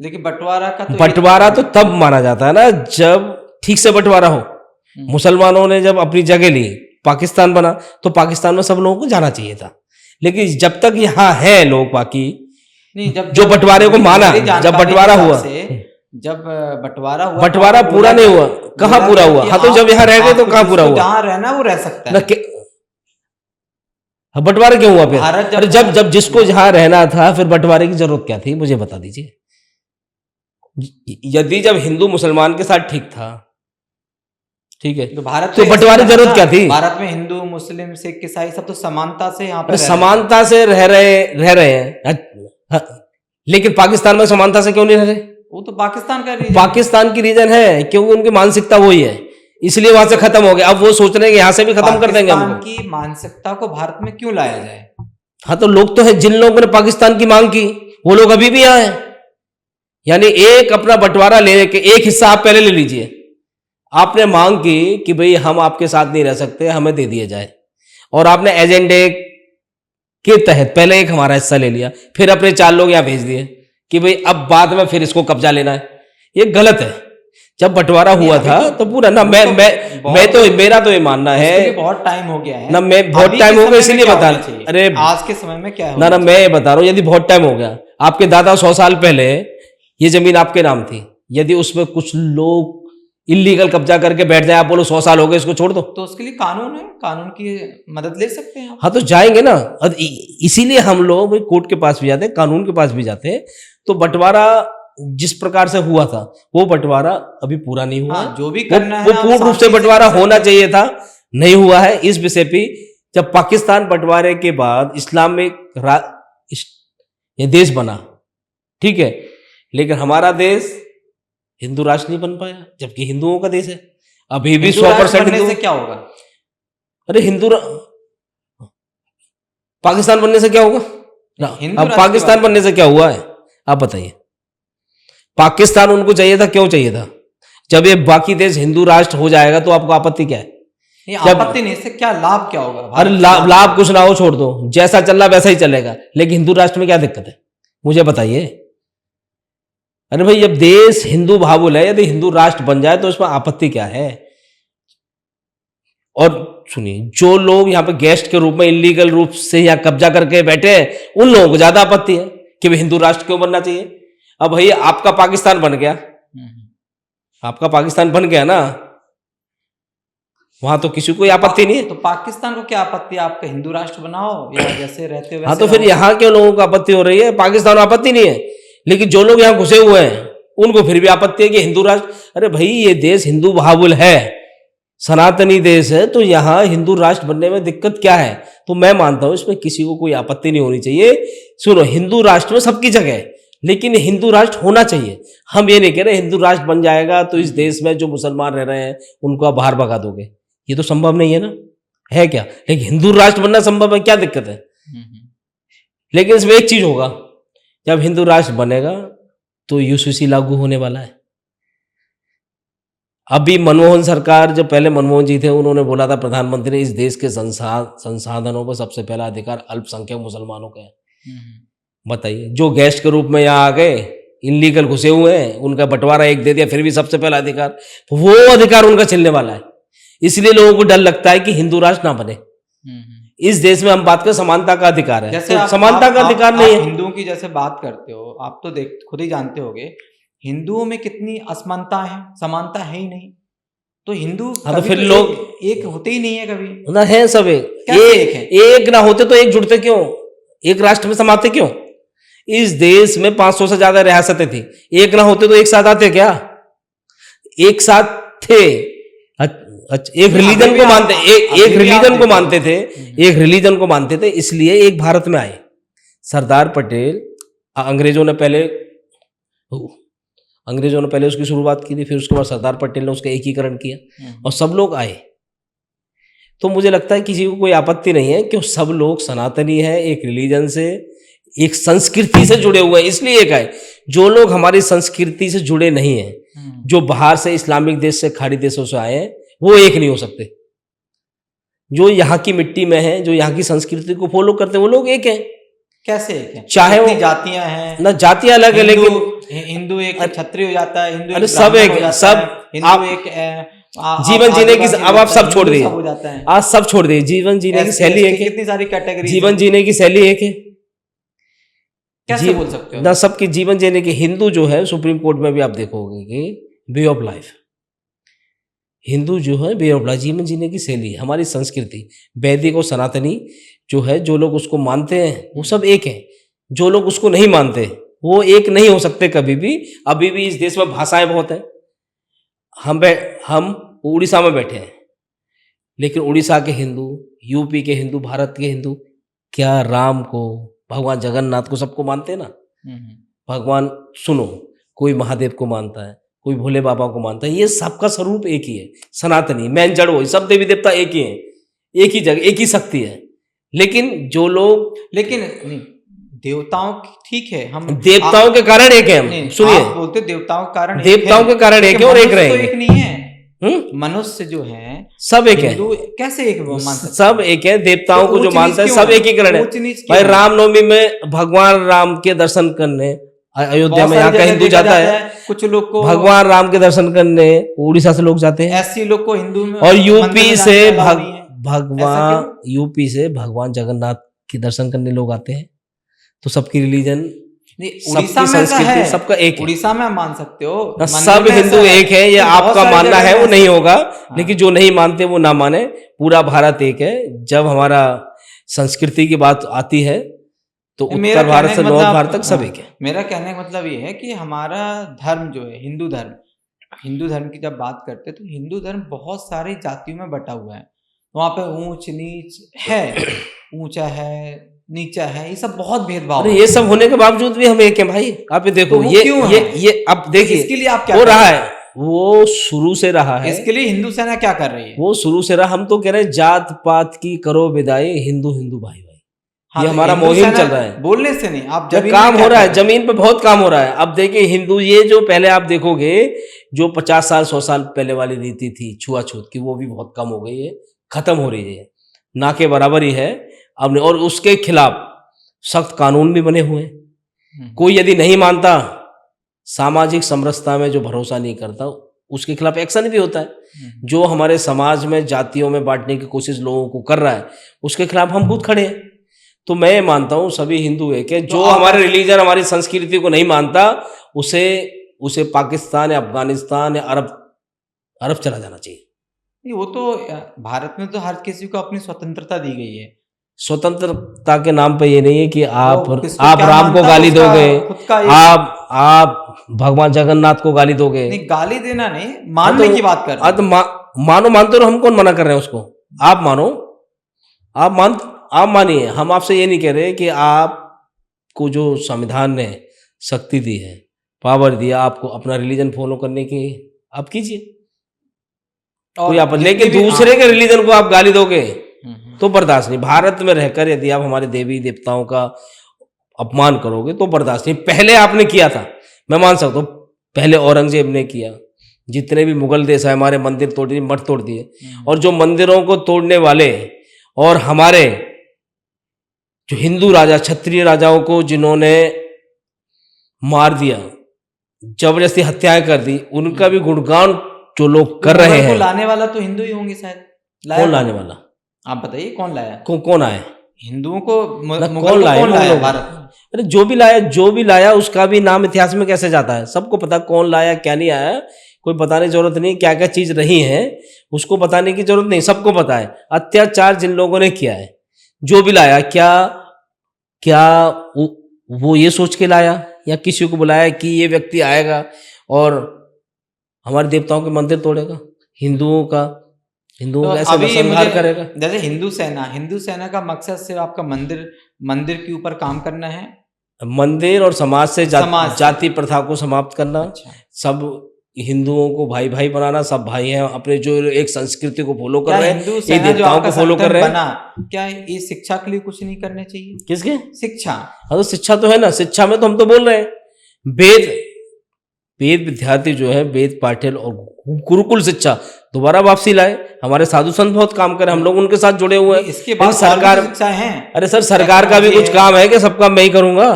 लेकिन बंटवारा तो तब माना जाता है ना जब ठीक से बंटवारा हो। मुसलमानों ने जब अपनी जगह ली, पाकिस्तान बना, तो पाकिस्तान में सब लोगों को जाना चाहिए था। लेकिन जब तक यहाँ है लोग बाकी नहीं, जो बंटवारे को माना, जब बंटवारा हुआ, बंटवारा पूरा नहीं हुआ। कहाँ पूरा हुआ? हाँ, तो जब यहाँ रह गए तो कहाँ पूरा हुआ? जहाँ रहना वो रह सकता है। बंटवारा क्यों हुआ फिर? अरे जब जिसको जहाँ रहना था, फिर बंटवारे की जरूरत क्या थी? मुझे बता दीजिए। यदि जब हिंदू मुसलमान के साथ ठीक था, ठीक है, तो भारत तो बंटवारे की जरूरत क्या थी? भारत में हिंदू, मुस्लिम, सिख, ईसाई सब तो समानता से यहाँ पर समानता से रह रहे हैं। लेकिन पाकिस्तान में समानता से क्यों नहीं रह रहे? वो तो पाकिस्तान की रीजन है, क्योंकि उनकी मानसिकता वही है, इसलिए वहां से खत्म हो गया। अब वो सोच रहे हैं कि यहाँ से भी खत्म कर देंगे हमको। की मानसिकता को भारत में क्यों लाया जाए? हाँ, तो लोग तो है, जिन लोगों ने पाकिस्तान की मांग की वो लोग अभी भी यहाँ हैं। यानी एक अपना बंटवारा लेने के, एक हिस्सा आप पहले ले लीजिए। आपने मांग की कि भाई हम आपके साथ नहीं रह सकते, हमें दे दिया जाए, और आपने एजेंडे के तहत पहले एक हमारा हिस्सा ले लिया, फिर अपने 4 लोग यहाँ भेज दिए कि भाई अब बाद में फिर इसको कब्जा लेना है। ये गलत है। जब बंटवारा हुआ था तो पूरा ना, मैं तो मेरा तो ये मानना है, बहुत टाइम हो गया है ना, मैं बहुत टाइम हो गया इसलिए बता, अरे आज के समय में क्या है ना, मैं बता रहा हूँ, यदि बहुत टाइम हो गया, आपके दादा 100 साल पहले ये जमीन आपके नाम थी, यदि उसमें कुछ लोग इलीगल कब्जा करके बैठ जाए, आप बोलो 100 साल हो गए इसको छोड़ दो, तो उसके लिए कानून है, कानून की मदद ले सकते हैं। हाँ, तो जाएंगे ना। इसीलिए हम लोग कोर्ट के पास भी जाते हैं, कानून के पास भी जाते हैं। तो बंटवारा जिस प्रकार से हुआ था वो बंटवारा अभी पूरा नहीं हुआ। हाँ, जो भी करना है वो पूर्ण रूप से बंटवारा होना चाहिए था, नहीं हुआ है। इस विषय पे जब पाकिस्तान बंटवारे के बाद इस्लामिक ये देश बना, ठीक है, लेकिन हमारा देश हिंदू राष्ट्र नहीं बन पाया, जबकि हिंदुओं का देश है। अभी भी 100% बनने से क्या होगा? अरे पाकिस्तान बनने से क्या होगा? अब पाकिस्तान बनने से क्या हुआ है आप बताइए? पाकिस्तान उनको चाहिए था, क्यों चाहिए था? जब ये बाकी देश हिंदू राष्ट्र हो जाएगा तो आपको आपत्ति क्या है? आपत्ति नहीं, इससे क्या लाभ क्या होगा? अरे लाभ कुछ ना हो, छोड़ दो, जैसा चल रहा वैसा ही चलेगा। लेकिन हिंदू राष्ट्र में क्या दिक्कत है मुझे बताइए? अरे भाई, जब देश हिंदू भावुल है, यदि हिंदू राष्ट्र बन जाए तो इसमें आपत्ति क्या है? और सुनिए, जो लोग यहाँ पे गेस्ट के रूप में इलीगल रूप से यहाँ कब्जा करके बैठे हैं, उन लोगों को ज्यादा आपत्ति है कि भाई हिंदू राष्ट्र क्यों बनना चाहिए। अब भाई आपका पाकिस्तान बन गया, आपका पाकिस्तान बन गया ना, वहां तो किसी को आपत्ति नहीं है। तो पाकिस्तान को क्या आपत्ति है? आपका हिंदू राष्ट्र बनाओ या जैसे रहते हो। हाँ, तो फिर यहाँ के लोगों को आपत्ति हो रही है, पाकिस्तान को आपत्ति नहीं है, लेकिन जो लोग यहाँ घुसे हुए हैं उनको फिर भी आपत्ति है कि हिंदू राष्ट्र। अरे भाई, ये देश हिंदू भावुल है, सनातनी देश है, तो यहाँ हिंदू राष्ट्र बनने में दिक्कत क्या है? तो मैं मानता हूं इसमें किसी को कोई आपत्ति नहीं होनी चाहिए। सुनो, हिंदू राष्ट्र में सबकी जगह है, लेकिन हिंदू राष्ट्र होना चाहिए। हम ये नहीं कह रहे हिंदू राष्ट्र बन जाएगा तो इस देश में जो मुसलमान रह रहे हैं उनको आप बाहर भगा दोगे, ये तो संभव नहीं है ना, है क्या? लेकिन हिंदू राष्ट्र बनना संभव है, क्या दिक्कत है? लेकिन इसमें एक चीज होगा, जब हिंदू राष्ट्र बनेगा तो यूसीसी लागू होने वाला है। अभी मनमोहन सरकार, जब पहले मनमोहन जी थे, उन्होंने बोला था प्रधानमंत्री ने, इस देश के संसाधनों पर सबसे पहला अधिकार अल्पसंख्यक मुसलमानों का है। बताइए, जो गेस्ट के रूप में यहाँ आ गए, इनलीगल घुसे हुए हैं, उनका बंटवारा एक दे दिया, फिर भी सबसे पहला अधिकार, वो अधिकार उनका छिनने वाला है। इसलिए लोगों को डर लगता है कि हिंदू राष्ट्र ना बने। इस देश में हम बात करें समानता का अधिकार है, जैसे तो समानता का अधिकार नहीं है। हिंदुओं की जैसे बात करते हो, आप तो खुद ही जानते होगे हिंदुओं में कितनी असमानता है, समानता है ही नहीं। तो हिंदू तो फिर लोग एक होते ही नहीं है कभी ना, है सब एक ना होते तो एक जुड़ते क्यों, एक राष्ट्र में समाते क्यों? इस देश में 500 से ज्यादा रियासतें थी, एक ना होते तो एक साथ आते क्या? एक साथ थे, एक रिलीजन को मानते, एक रिलीजन को मानते थे, एक रिलीजन को मानते थे, इसलिए एक भारत में आए। सरदार पटेल, अंग्रेजों ने पहले उसकी शुरुआत की थी, फिर उसके बाद सरदार पटेल ने उसका एकीकरण किया और सब लोग आए। तो मुझे लगता है किसी को कोई आपत्ति नहीं है कि सब लोग सनातनी है, एक रिलीजन से, एक संस्कृति से जुड़े हुए हैं, इसलिए एक आए। जो लोग हमारी संस्कृति से जुड़े नहीं हैं, जो बाहर से इस्लामिक देश से, खाड़ी देशों से आए हैं, वो एक नहीं हो सकते। जो यहाँ की मिट्टी में है, जो यहाँ की संस्कृति को फॉलो करते हैं, वो लोग एक हैं। कैसे एक है? चाहे वो जातियां हैं ना, जातियां अलग है, लेकिन हिंदू एक क्षत्रिय हो जाता है, हिंदू सब एक, सब हिंदू एक जीवन जीने की, अब आप सब छोड़ दिए, आज सब छोड़ दिए, जीवन जीने की शैली एक है, कितनी सारी कैटेगरी, जीवन जीने की शैली एक है, कैसे बोल सकते हो ना? सबकी जीवन जीने की, हिंदू जो है, सुप्रीम कोर्ट में भी आप देखोगे कि वे ऑफ लाइफ, हिंदू जो है वे ऑफ लाइफ, जीवन जीने की शैली, हमारी संस्कृति, वैदिक और सनातनी जो है, जो लोग उसको मानते हैं वो सब एक हैं, जो लोग उसको नहीं मानते वो एक नहीं हो सकते कभी भी। अभी भी इस देश में भाषाएं बहुत हैं। हम उड़ीसा में बैठे हैं, लेकिन उड़ीसा के हिंदू, यूपी के हिंदू, भारत के हिंदू क्या राम को, भगवान जगन्नाथ को, सबको मानते हैं ना? भगवान सुनो, कोई महादेव को मानता है, कोई भोले बाबा को मानता है, ये सबका स्वरूप एक ही है, सनातनी, मैन जड़ वही, सब देवी देवता एक ही हैं, एक ही जगह, एक ही शक्ति है। लेकिन जो लोग, लेकिन देवताओं, ठीक है, हम देवताओं के कारण एक है, हम सुनिए, बोलते देवताओं के कारण, देवताओं के कारण एक है और एक रहेंगे। एक नहीं है, मनुष्य जो है सब एक है। कैसे एक मान सकते? सब एक है, देवताओं को जो मानता है सब एक ही करण है। भाई रामनवमी में भगवान राम के दर्शन करने अयोध्या में, यहाँ का हिंदू जाता है, कुछ लोग को भगवान राम के दर्शन करने उड़ीसा से लोग जाते हैं, ऐसे लोग को हिंदू में, और यूपी से भगवान जगन्नाथ के दर्शन करने लोग आते हैं। तो सबकी रिलीजन, उड़ीसा में संस्कृति सबका एक है। उड़ीसा में मान सकते हो, सब हिंदू एक है, ये आपका मानना है वो नहीं होगा, लेकिन जो नहीं मानते वो ना माने, पूरा भारत एक है। जब हमारा संस्कृति की बात आती है तो उत्तर भारत से नॉर्थ भारत तक सब एक है। मेरा कहने का मतलब ये है कि हमारा धर्म जो है, हिंदू धर्म की जब बात करते हैं तो हिंदू धर्म बहुत सारी जातियों में बटा हुआ है। वहाँ पे ऊंच नीच है, ऊंचा है, नीचा है, ये सब बहुत भेदभाव है। ये सब होने के बावजूद भी हम एक हैं भाई। आप देखो तो ये अब देखिए, इसके लिए आप क्या हो रहा है, वो शुरू से रहा है। इसके लिए हिंदू सेना क्या कर रही है? वो शुरू से रहा। हम तो कह रहे हैं जात पात की करो विदाई, हिंदू हिंदू भाई भाई। हाँ, ये हमारा मुहिम चल रहा है, बोलने से नहीं, आप जब काम हो रहा है, जमीन पे बहुत काम हो रहा है। अब देखिए हिंदू, ये जो पहले आप देखोगे जो 50 साल 100 साल पहले वाली रीति थी छुआछूत की, वो भी बहुत कम हो गई है, खत्म हो रही है, ना के बराबर ही है अब। और उसके खिलाफ सख्त कानून भी बने हुए हैं। कोई यदि नहीं मानता, सामाजिक समरसता में जो भरोसा नहीं करता, उसके खिलाफ एक्शन भी होता है। जो हमारे समाज में जातियों में बांटने की कोशिश लोगों को कर रहा है, उसके खिलाफ हम खुद खड़े हैं। तो मैं मानता हूं सभी हिंदू है कि जो हमारे रिलीजन, हमारी संस्कृति को नहीं मानता, उसे पाकिस्तान या अफगानिस्तान या अरब चला जाना चाहिए। वो तो भारत में तो हर किसी को अपनी स्वतंत्रता दी गई है। स्वतंत्रता के नाम पे ये नहीं है कि आप राम को गाली दोगे, आप भगवान जगन्नाथ को गाली दोगे। नहीं, गाली देना नहीं, मानने की बात कर रहे हैं। मानो, मानते हो, हम कौन मना कर रहे हैं उसको? आप मानो, आप मानिए। हम आपसे ये नहीं कह रहे कि आपको जो संविधान ने शक्ति दी है, पावर दिया आपको अपना रिलीजन फॉलो करने की, आप कीजिए, कोई आप, लेकिन दूसरे के रिलीजन को आप गाली दोगे तो बर्दाश्त नहीं। भारत में रहकर यदि आप हमारे देवी देवताओं का अपमान करोगे तो बर्दाश्त नहीं। पहले आपने किया था, मैं मान सकता हूँ, पहले औरंगजेब ने किया, जितने भी मुगल देश है हमारे मंदिर तोड़ दिए, मठ तोड़ दिए। और जो मंदिरों को तोड़ने वाले और हमारे जो हिंदू राजा क्षत्रिय राजाओं को जिन्होंने मार दिया, जबरदस्ती हत्याएं कर दी, उनका भी गुणगान जो लोग कर रहे हैं। लाने वाला तो हिंदू ही होंगे शायद। कौन लाने वाला, आप बताइए, कौन लाया? कौन आए? हिंदुओं को कौन लाया भारत? अरे जो भी लाया उसका भी नाम इतिहास में कैसे जाता है, सबको पता कौन लाया क्या नहीं आया, कोई बताने की जरूरत नहीं। क्या क्या चीज रही है उसको बताने की जरूरत नहीं, सबको पता है। अत्याचार जिन लोगों ने किया है, जो भी लाया, क्या वो ये सोच के लाया या किसी को बुलाया कि ये व्यक्ति आएगा और हमारे देवताओं के मंदिर तोड़ेगा, हिंदुओं का ऐसे नरसंहार करेगा? जैसे हिंदू सेना का मकसद सिर्फ आपका मंदिर के ऊपर काम करना है, मंदिर और समाज से जाति प्रथा को समाप्त करना। अच्छा। सब हिंदुओं को भाई भाई बनाना, सब भाई हैं, अपने जो एक संस्कृति को फॉलो कर रहे हैं, ये देवताओं को फॉलो कर रहे हैं। क्या ये शिक्षा के लिए कुछ नहीं करने चाहिए? किसके? शिक्षा। हाँ तो शिक्षा तो है ना, शिक्षा में तो हम तो बोल रहे हैं वेद विद्यार्थी जो है वेद पाठ्य और गुरुकुल शिक्षा दोबारा वापसी लाए। हमारे साधु संत बहुत काम करे, हम लोग उनके साथ जुड़े हुए हैं। इसके बाद सरकार शिक्षा है। अरे सर, सरकार का भी कुछ काम है कि सब काम मैं ही करूंगा?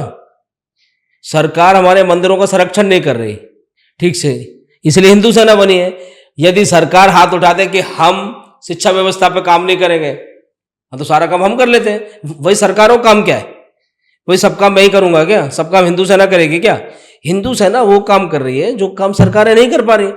सरकार हमारे मंदिरों का संरक्षण नहीं कर रही ठीक से, इसलिए हिंदू सेना बनी है। यदि सरकार हाथ उठाते कि हम शिक्षा व्यवस्था पे काम नहीं करेंगे, तो सारा काम हम कर लेते हैं। वही सरकारों का काम क्या है? वही सब काम मैं ही करूंगा क्या? सब काम हिंदू सेना करेगी क्या? हिंदू सेना वो काम कर रही है जो काम सरकारें नहीं कर पा रही।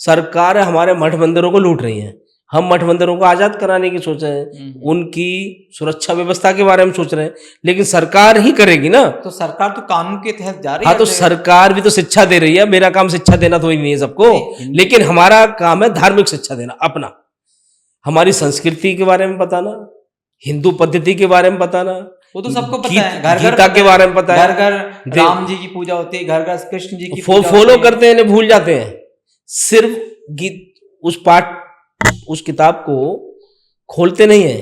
सरकारें हमारे मठ मंदिरों को लूट रही हैं, हम मठ मंदिरों को आजाद कराने की सोच रहे हैं, उनकी सुरक्षा व्यवस्था के बारे में सोच रहे हैं, लेकिन सरकार ही करेगी ना। तो सरकार तो कानून के तहत जा रही है। हाँ तो सरकार भी तो शिक्षा दे रही है, मेरा काम शिक्षा देना तो ही नहीं है सबको, लेकिन हमारा काम है धार्मिक शिक्षा देना, अपना हमारी संस्कृति के बारे में बताना, हिंदू पद्धति के बारे में बताना। वो तो सबको पता है, घर गीता के बारे में पता है, घर घर राम जी की पूजा होती है, घर घर कृष्ण जी की पूजा फॉलो करते हैं, भूल जाते हैं। सिर्फ उस किताब को खोलते नहीं है।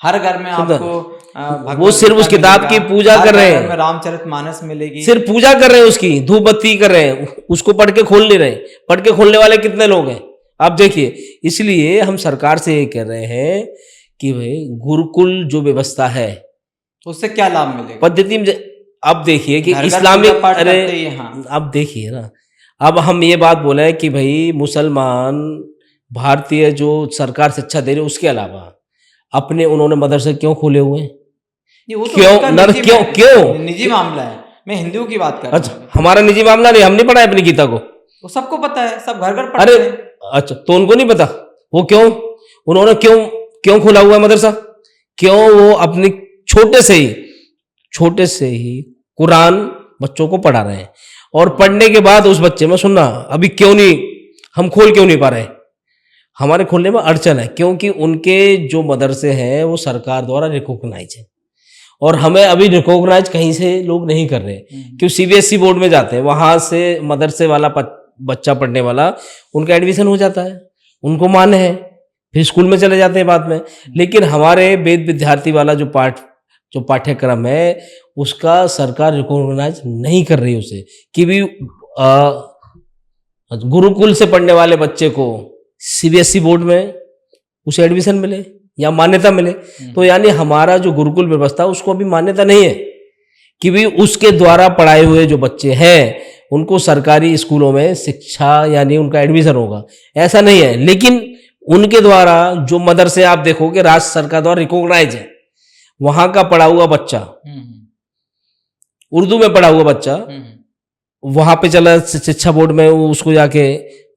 हर घर में आपको वो सिर्फ उस किताब की पूजा कर रहे हैं, रामचरितमानस मिलेगी, सिर्फ पूजा कर रहे हैं, उसकी धूप बत्ती कर रहे हैं, उसको पढ़ के खोल नहीं रहे। पढ़ के खोलने वाले कितने लोग हैं आप देखिए। इसलिए हम सरकार से ये कह रहे हैं कि भाई गुरुकुल जो व्यवस्था है उससे क्या लाभ मिलेगा पद्धति में। अब देखिए कि इस्लामिक, अरे अब देखिए ना, अब हम ये बात बोले कि भाई मुसलमान भारतीय जो सरकार शिक्षा दे रही है उसके अलावा अपने उन्होंने मदरसे क्यों खोले हुए हैं? क्यों निजी मामला है, मैं हिंदुओं की बात कर रहा हूं। अच्छा, हमारा निजी मामला नहीं, हम नहीं पढ़ा अपनी गीता को, वो सबको पता है, सब घर घर पढ़ते हैं। अच्छा, तो उनको नहीं पता वो क्यों, उन्होंने क्यों खोला हुआ है मदरसा? क्यों वो अपनी छोटे से ही कुरान बच्चों को पढ़ा रहे हैं, और पढ़ने के बाद उस बच्चे में सुनना अभी क्यों नहीं, हम खोल क्यों नहीं पा रहे? हमारे खोलने में अड़चन है क्योंकि उनके जो मदरसे हैं वो सरकार द्वारा रिकॉग्नाइज है, और हमें अभी रिकॉग्नाइज कहीं से लोग नहीं कर रहे। क्यों? सीबीएसई बोर्ड में जाते हैं, वहां से मदरसे वाला बच्चा पढ़ने वाला, उनका एडमिशन हो जाता है, उनको मान्य है, फिर स्कूल में चले जाते हैं बाद में। लेकिन हमारे वेद विद्यार्थी वाला जो पाठ्यक्रम है उसका सरकार रिकॉग्नाइज नहीं कर रही उसे, कि भी गुरुकुल से पढ़ने वाले बच्चे को सीबीएसई बोर्ड में उसे एडमिशन मिले या मान्यता मिले। तो यानी हमारा जो गुरुकुल व्यवस्था उसको अभी मान्यता नहीं है कि भी उसके द्वारा पढ़ाए हुए जो बच्चे हैं उनको सरकारी स्कूलों में शिक्षा यानी उनका एडमिशन होगा, ऐसा नहीं है। लेकिन उनके द्वारा जो मदरसे आप देखोगे राज्य सरकार द्वारा रिकॉग्नाइज है, वहां का पढ़ा हुआ बच्चा, उर्दू में पढ़ा हुआ बच्चा वहां पे चला शिक्षा बोर्ड में, उसको जाके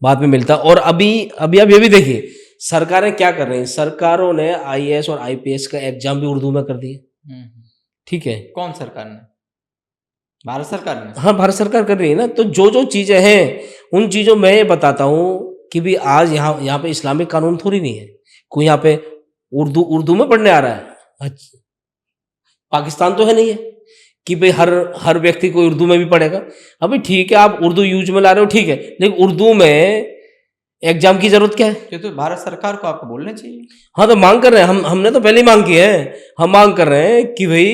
बाद में मिलता। और अभी आप ये भी देखिए सरकारें क्या कर रही हैं, सरकारों ने आईएएस और आईपीएस का एग्जाम भी उर्दू में कर दिए। ठीक है, कौन सरकार ने? भारत सरकार ने। हाँ, भारत सरकार कर रही है ना। तो जो चीजें हैं उन चीजों में ये बताता हूं कि भी आज यहाँ पे इस्लामिक कानून थोड़ी नहीं है, कोई यहाँ पे उर्दू में पढ़ने आ रहा है। अच्छा, पाकिस्तान तो है नहीं है, कि भाई हर हर व्यक्ति को उर्दू में भी पढ़ेगा। अभी ठीक है, आप उर्दू यूज में ला रहे हो, ठीक है, लेकिन उर्दू में एग्जाम की जरूरत क्या है? ये तो भारत सरकार को आपको बोलना चाहिए। हाँ, तो मांग कर रहे हैं हमने तो पहले ही मांग की है। हम मांग कर रहे हैं कि भाई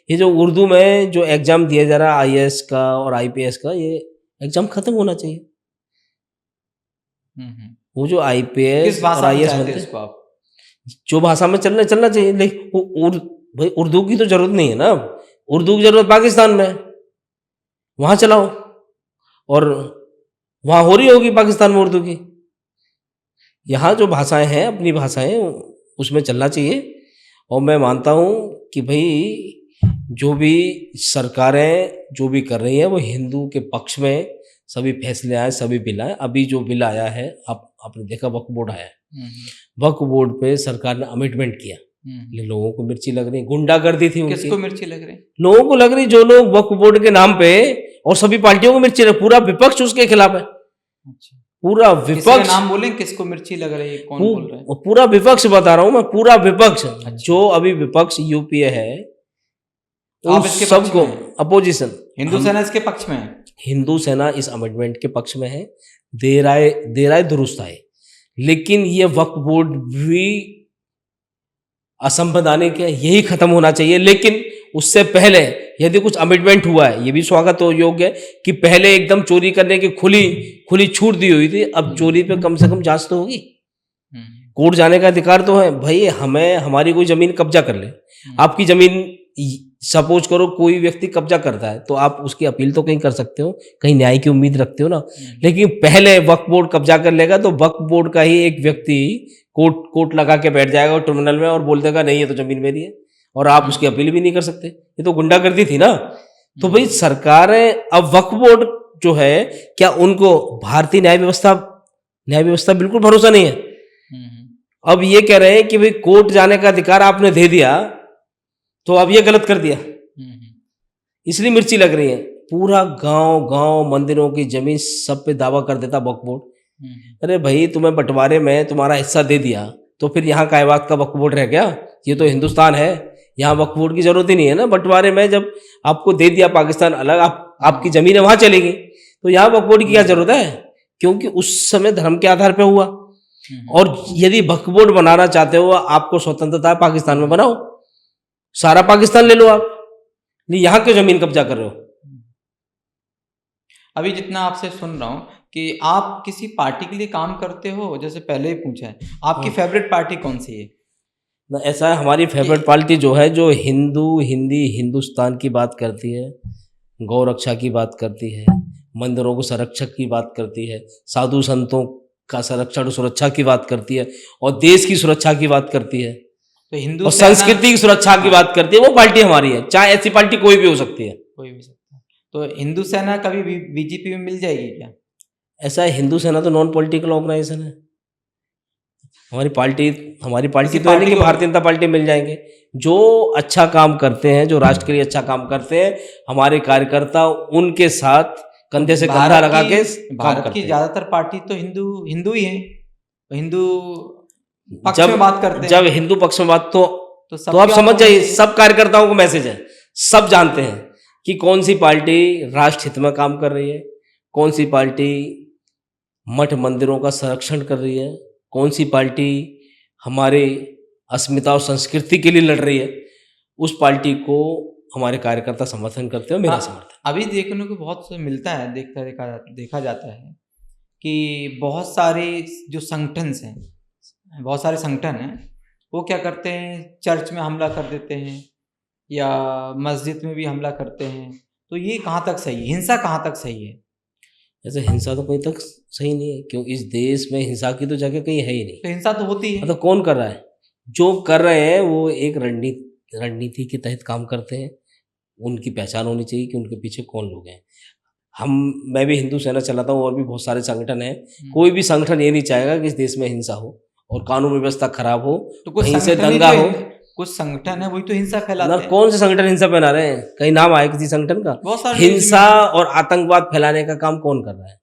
ये जो उर्दू में जो एग्जाम दिया जा रहा है आईएएस का और आईपीएस का, ये एग्जाम खत्म होना चाहिए। वो जो आईपीएस किस और भाषा में आईएएस चाहते बनते हैं हैं, इसको आप? जो भाषा में चलना चाहिए, लेकिन भाई उर्दू की तो जरूरत नहीं है ना। उर्दू की जरूरत पाकिस्तान में, वहां चलाओ, और वहां हो रही होगी पाकिस्तान में उर्दू की। यहाँ जो भाषाएं हैं, अपनी भाषाएं, उसमें चलना चाहिए। और मैं मानता हूँ कि भाई जो भी सरकारें जो भी कर रही हैं वो हिंदू के पक्ष में सभी फैसले आए, सभी बिल आए। अभी जो बिल आया है, आपने देखा, वक्फ बोर्ड आया है, वक्फ बोर्ड पे सरकार ने अमेंडमेंट किया, लेकिन लोगों को मिर्ची लग रही, गुंडागर्दी थी उनकी। किसको मिर्ची लग रही? लोगों को लग रही, जो लोग वक्फ बोर्ड के नाम पे, और सभी पार्टियों को मिर्ची लग, पूरा विपक्ष उसके खिलाफ है। अच्छा, पूरा किसी का विपक्ष, नाम बोलें किसको मिर्ची लग रही है, कौन बोल रहा है? पूरा विपक्ष बता रहा हूं मैं, पूरा विपक्ष। जो अभी विपक्ष यूपीए है, आप इसके पक्ष सबको, में हैं? अपोजिशन, हिंदू सेना इसके पक्ष में है? हिंदू सेना इस अमेंडमेंट के पक्ष में है। देर आए दुरुस्त आए, लेकिन ये वक्फ बोर्ड भी असंवैधानिक है, यही खत्म होना चाहिए। लेकिन उससे पहले यदि कुछ अमेंडमेंट हुआ है, ये भी स्वागत योग्य है कि पहले एकदम चोरी करने की खुली छूट दी हुई थी, अब चोरी पे कम से कम जांच तो होगी। कोर्ट जाने का अधिकार तो है भाई। हमें हमारी कोई जमीन कब्जा कर ले, आपकी जमीन सपोज करो कोई व्यक्ति कब्जा करता है, तो आप उसकी अपील तो कहीं कर सकते हो, कहीं न्याय की उम्मीद रखते हो ना। लेकिन पहले वक्फ बोर्ड कब्जा कर लेगा तो वक्फ बोर्ड का ही एक व्यक्ति कोर्ट लगा के बैठ जाएगा ट्रिब्यूनल में और बोल देगा नहीं, ये तो जमीन मेरी है, और आप उसकी अपील भी नहीं कर सकते। ये तो गुंडागर्दी थी ना। तो भाई सरकारें, अब वक्फ बोर्ड जो है, क्या उनको भारतीय न्याय व्यवस्था बिल्कुल भरोसा नहीं है। अब ये कह रहे हैं कि भाई कोर्ट जाने का अधिकार आपने दे दिया, तो अब ये गलत कर दिया, इसलिए मिर्ची लग रही है। पूरा गांव मंदिरों की जमीन सब पे दावा कर देता वक्फ बोर्ड। अरे भाई, तुम्हें बंटवारे में तुम्हारा हिस्सा दे दिया, तो फिर यहाँ काय बात का वक्फ बोर्ड रह गया? ये तो हिंदुस्तान है, यहाँ वक्फ बोर्ड की जरूरत ही नहीं है ना। बंटवारे में जब आपको दे दिया पाकिस्तान अलग, आपकी जमीन वहां चलेगी, तो यहाँ वक्फ बोर्ड की क्या जरूरत है? क्योंकि उस समय धर्म के आधार पर हुआ। और यदि वक्फ बोर्ड बनाना चाहते हो, आपको स्वतंत्रता पाकिस्तान में बनाओ, सारा पाकिस्तान ले लो आप, यहाँ क्यों जमीन कब्जा कर रहे हो? अभी जितना आपसे सुन रहा हूँ कि आप किसी पार्टी के लिए काम करते हो, जैसे पहले ही पूछा है, आपकी फेवरेट पार्टी कौन सी है? ना, ऐसा है, हमारी फेवरेट पार्टी जो है, जो हिंदुस्तान की बात करती है, गौ रक्षा की बात करती है, मंदिरों को संरक्षक की बात करती है, साधु संतों का संरक्षण और सुरक्षा की बात करती है, और देश की सुरक्षा की बात करती है, तो हिंदू और संस्कृति की सुरक्षा की बात करती है, वो पार्टी हमारी है। चाहे ऐसी पार्टी कोई भी हो सकती है, कोई भी सकता है। तो हिंदू सेना कभी बीजेपी में मिल जाएगी क्या? ऐसा है, हिंदू सेना तो नॉन पॉलिटिकल ऑर्गेनाइजेशन है। हमारी पार्टी तो है नहीं कि भारतीय जनता पार्टी मिल जाएंगे। जो अच्छा काम करते हैं, जो राष्ट्र के लिए अच्छा काम करते हैं, हमारे कार्यकर्ता उनके साथ कंधे से कंधा लगा के भारत की ज्यादातर पार्टी तो हिंदू ही है, हिंदू पक्ष में बात करते हैं। जब हिंदू पक्ष में बात, तो आप समझ जाइए, सब कार्यकर्ताओं को मैसेज है, सब जानते हैं कि कौन सी पार्टी राष्ट्र हित में काम कर रही है, कौन सी पार्टी मठ मंदिरों का संरक्षण कर रही है, कौन सी पार्टी हमारे अस्मिता और संस्कृति के लिए लड़ रही है। उस पार्टी को हमारे कार्यकर्ता समर्थन करते हैं, मेरा समर्थन। अभी देखने को बहुत मिलता है, देखा जाता है कि बहुत सारे जो संगठन हैं, बहुत सारे संगठन हैं, वो क्या करते हैं, चर्च में हमला कर देते हैं या मस्जिद में भी हमला करते हैं। तो ये कहाँ तक सही है? हिंसा कहाँ तक सही है? ऐसे हिंसा तो कहीं तक सही नहीं है, क्यों? इस देश में हिंसा की तो जगह कहीं है ही नहीं। तो हिंसा तो होती है, मतलब कौन कर रहा है? जो कर रहे हैं वो एक रणनीति के तहत काम करते हैं। उनकी पहचान होनी चाहिए कि उनके पीछे कौन लोग हैं। मैं भी हिंदू सेना चलाता हूँ, और भी बहुत सारे संगठन हैं। कोई भी संगठन ये नहीं चाहेगा कि इस देश में हिंसा हो और कानून व्यवस्था खराब हो, तो कुछ कहीं से दंगा हो। कुछ संगठन है वही तो हिंसा फैलाते हैं। कौन से संगठन हिंसा फैला रहे हैं? कहीं नाम आए किसी संगठन का? बहुत सारे हिंसा और आतंकवाद फैलाने का काम कौन कर रहा है?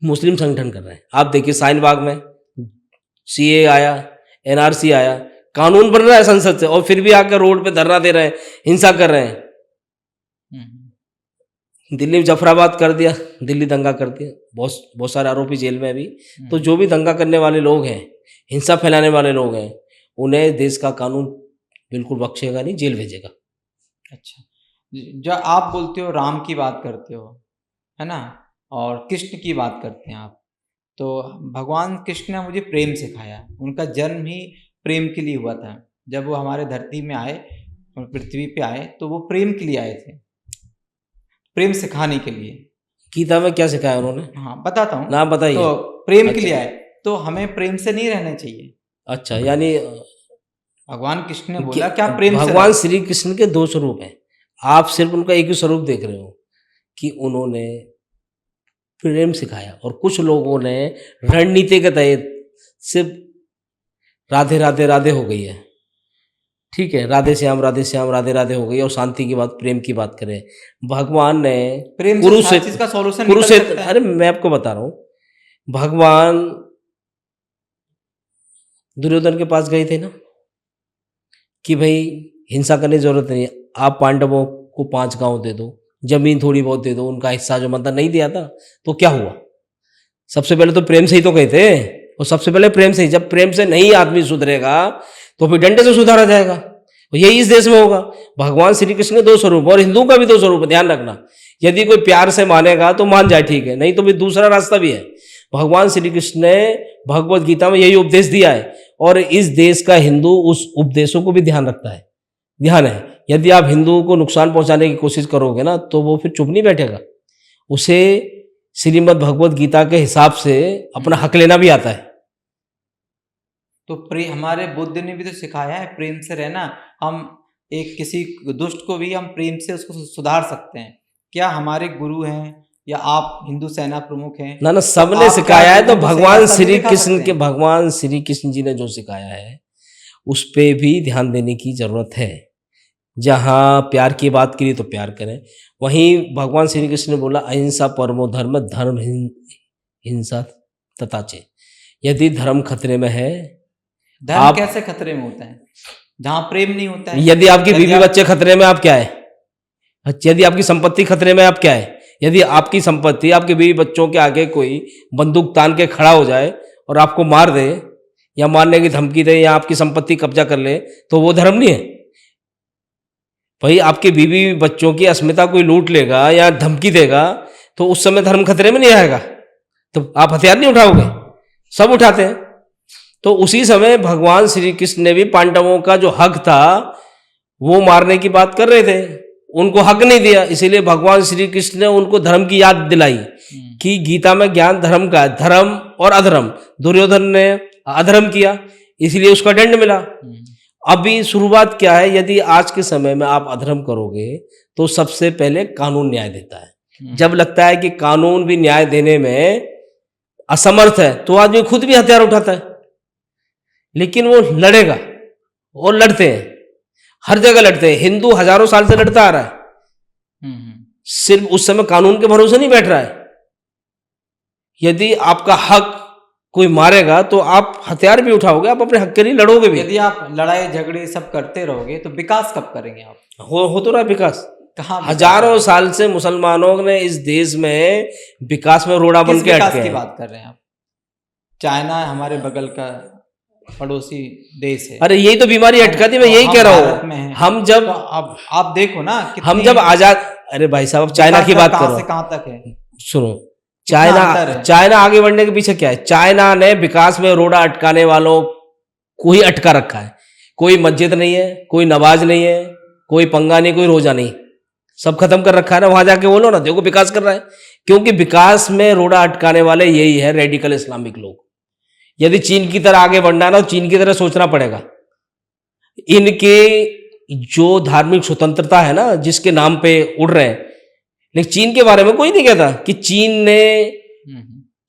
मुस्लिम संगठन कर रहे हैं। आप देखिए, शाहीन-बाग में सीए आया, एनआरसी आया, कानून बन रहा है संसद से, और फिर भी आकर रोड पे धरना दे रहे हैं, हिंसा कर रहे हैं। दिल्ली में जफराबाद कर दिया, दिल्ली दंगा कर दिया, बहुत बहुत सारे आरोपी जेल में अभी। तो जो भी दंगा करने वाले लोग हैं, हिंसा फैलाने वाले लोग हैं, उन्हें देश का कानून बिल्कुल बख्शेगा नहीं, जेल भेजेगा। अच्छा, जो आप बोलते हो राम की बात करते हो, है ना, और कृष्ण की बात करते हैं आप, तो भगवान कृष्ण ने मुझे प्रेम सिखाया। उनका जन्म ही प्रेम के लिए हुआ था। जब वो हमारे धरती में आए और पृथ्वी पे आए तो वो प्रेम के लिए आए थे, प्रेम सिखाने के लिए। गीता में क्या सिखाया उन्होंने? हाँ, बताता हूँ। नाम बताइए। तो प्रेम के अच्छा। लिए आए, तो हमें प्रेम से नहीं रहना चाहिए। अच्छा, यानी भगवान कृष्ण ने बोला क्या प्रेम से भगवान रहो। श्री कृष्ण के दो स्वरूप हैं, आप सिर्फ उनका एक ही स्वरूप देख रहे हो कि उन्होंने प्रेम सिखाया, और कुछ लोगों ने रणनीति के तहत सिर्फ राधे राधे राधे हो गई है, ठीक है, राधे श्याम राधे राधे हो गई, और शांति की बात, प्रेम की बात करें। भगवान ने प्रेम से हर चीज का सॉल्यूशन निकल सकता कुरुक्षेत्र, है। अरे मैं आपको बता रहा हूँ, भगवान दुर्योधन के पास गए थे ना कि भाई हिंसा करने की जरूरत नहीं है, आप पांडवों को 5 गांव दे दो, जमीन थोड़ी बहुत दे दो, उनका हिस्सा जो मतलब नहीं दिया था, तो क्या हुआ? सबसे पहले तो प्रेम से ही तो गए थे, और सबसे पहले प्रेम से ही, जब प्रेम से नहीं आदमी सुधरेगा तो फिर डंडे से सुधारा जाएगा। और यही इस देश में होगा। भगवान श्री कृष्ण के 2 स्वरूप, और हिंदुओं का भी 2 स्वरूप, ध्यान रखना। यदि कोई प्यार से मानेगा तो मान जाए, ठीक है, नहीं तो भी दूसरा रास्ता भी है। भगवान श्री कृष्ण ने भगवत गीता में यही उपदेश दिया है, और इस देश का हिंदू उस उपदेशों को भी ध्यान रखता है, ध्यान है। यदि आप हिंदुओं को नुकसान पहुंचाने की कोशिश करोगे ना, तो वो फिर चुप नहीं बैठेगा, उसे श्रीमद् भगवत गीता के हिसाब से अपना हक लेना भी आता है। तो हमारे बुद्ध ने भी तो सिखाया है प्रेम से रहना। हम एक किसी दुष्ट को भी हम प्रेम से उसको सुधार सकते हैं। क्या हमारे गुरु हैं या आप हिंदू सेना प्रमुख हैं? ना तो सबने आप सिखाया है, तो लोगों को भगवान सही श्री रास्ता कृष्ण दिखा के, सकते हैं। भगवान श्री कृष्ण जी ने जो सिखाया है उस पे भी ध्यान देने की जरूरत है। जहाँ प्यार की बात करी तो प्यार करें, वहीं भगवान श्री कृष्ण ने बोला अहिंसा परमो धर्म, धर्म हिंसा तथाचे। यदि धर्म खतरे में है, धर्म कैसे खतरे में होता है जहाँ प्रेम नहीं होता है? यदि आपकी बीवी बच्चे खतरे में, आप क्या है? यदि आपकी संपत्ति खतरे में, आप क्या है? यदि आपकी संपत्ति, आपके बीवी बच्चों के आगे कोई बंदूक तान के खड़ा हो जाए और आपको मार दे, या मारने की धमकी दे, या आपकी संपत्ति कब्जा कर ले, तो वो धर्म नहीं है भाई। आपके बीवी बच्चों की अस्मिता कोई लूट लेगा या धमकी देगा, तो उस समय धर्म खतरे में नहीं आएगा, तो आप हथियार नहीं उठाओगे? सब उठाते हैं। तो उसी समय भगवान श्री कृष्ण ने भी पांडवों का जो हक था वो मारने की बात कर रहे थे, उनको हक नहीं दिया, इसीलिए भगवान श्री कृष्ण ने उनको धर्म की याद दिलाई कि गीता में ज्ञान धर्म का है, धर्म और अधर्म। दुर्योधन ने अधर्म किया, इसलिए उसका दंड मिला। अभी शुरुआत क्या है, यदि आज के समय में आप अधर्म करोगे तो सबसे पहले कानून न्याय देता है। जब लगता है कि कानून भी न्याय देने में असमर्थ है, तो आदमी खुद भी हथियार उठाता है, लेकिन वो लड़ेगा, और लड़ते हैं, हर जगह लड़ते हैं। हिंदू हजारों साल से लड़ता आ रहा है, सिर्फ उस समय कानून के भरोसे नहीं बैठ रहा है। यदि आपका हक कोई मारेगा तो आप हथियार भी उठाओगे, आप अपने हक के लिए लड़ोगे भी। यदि आप लड़ाई झगड़े सब करते रहोगे तो विकास कब करेंगे आप? हो तो रहा है विकास। कहाँ? हजारों साल से मुसलमानों ने इस देश में विकास में रोड़ा बन के विकास अटके की हैं। बात कर रहे हैं आप? चाइना हमारे बगल का पड़ोसी देश है। अरे यही तो बीमारी अटका थी, मैं यही कह रहा हूँ। हम जब तो अब आप देखो ना, हम जब आजाद, अरे भाई साहब अब चाइना की बात करो, से कहाँ तक है? सुनो, चाइना आगे बढ़ने के पीछे क्या है? चाइना ने विकास में रोड़ा अटकाने वालों को ही अटका रखा है। कोई मस्जिद नहीं है, कोई नमाज नहीं है, कोई पंगा नहीं, कोई रोजा नहीं, सब खत्म कर रखा है ना। वहां जाके बोलो ना, देखो विकास कर रहा है, क्योंकि विकास में रोड़ा अटकाने वाले यही है, रेडिकल इस्लामिक लोग। यदि चीन की तरह आगे बढ़ना है ना, तो चीन की तरह सोचना पड़ेगा। इनके जो धार्मिक स्वतंत्रता है ना, जिसके नाम पे उड़ रहे हैं, लेकिन चीन के बारे में कोई नहीं कहता कि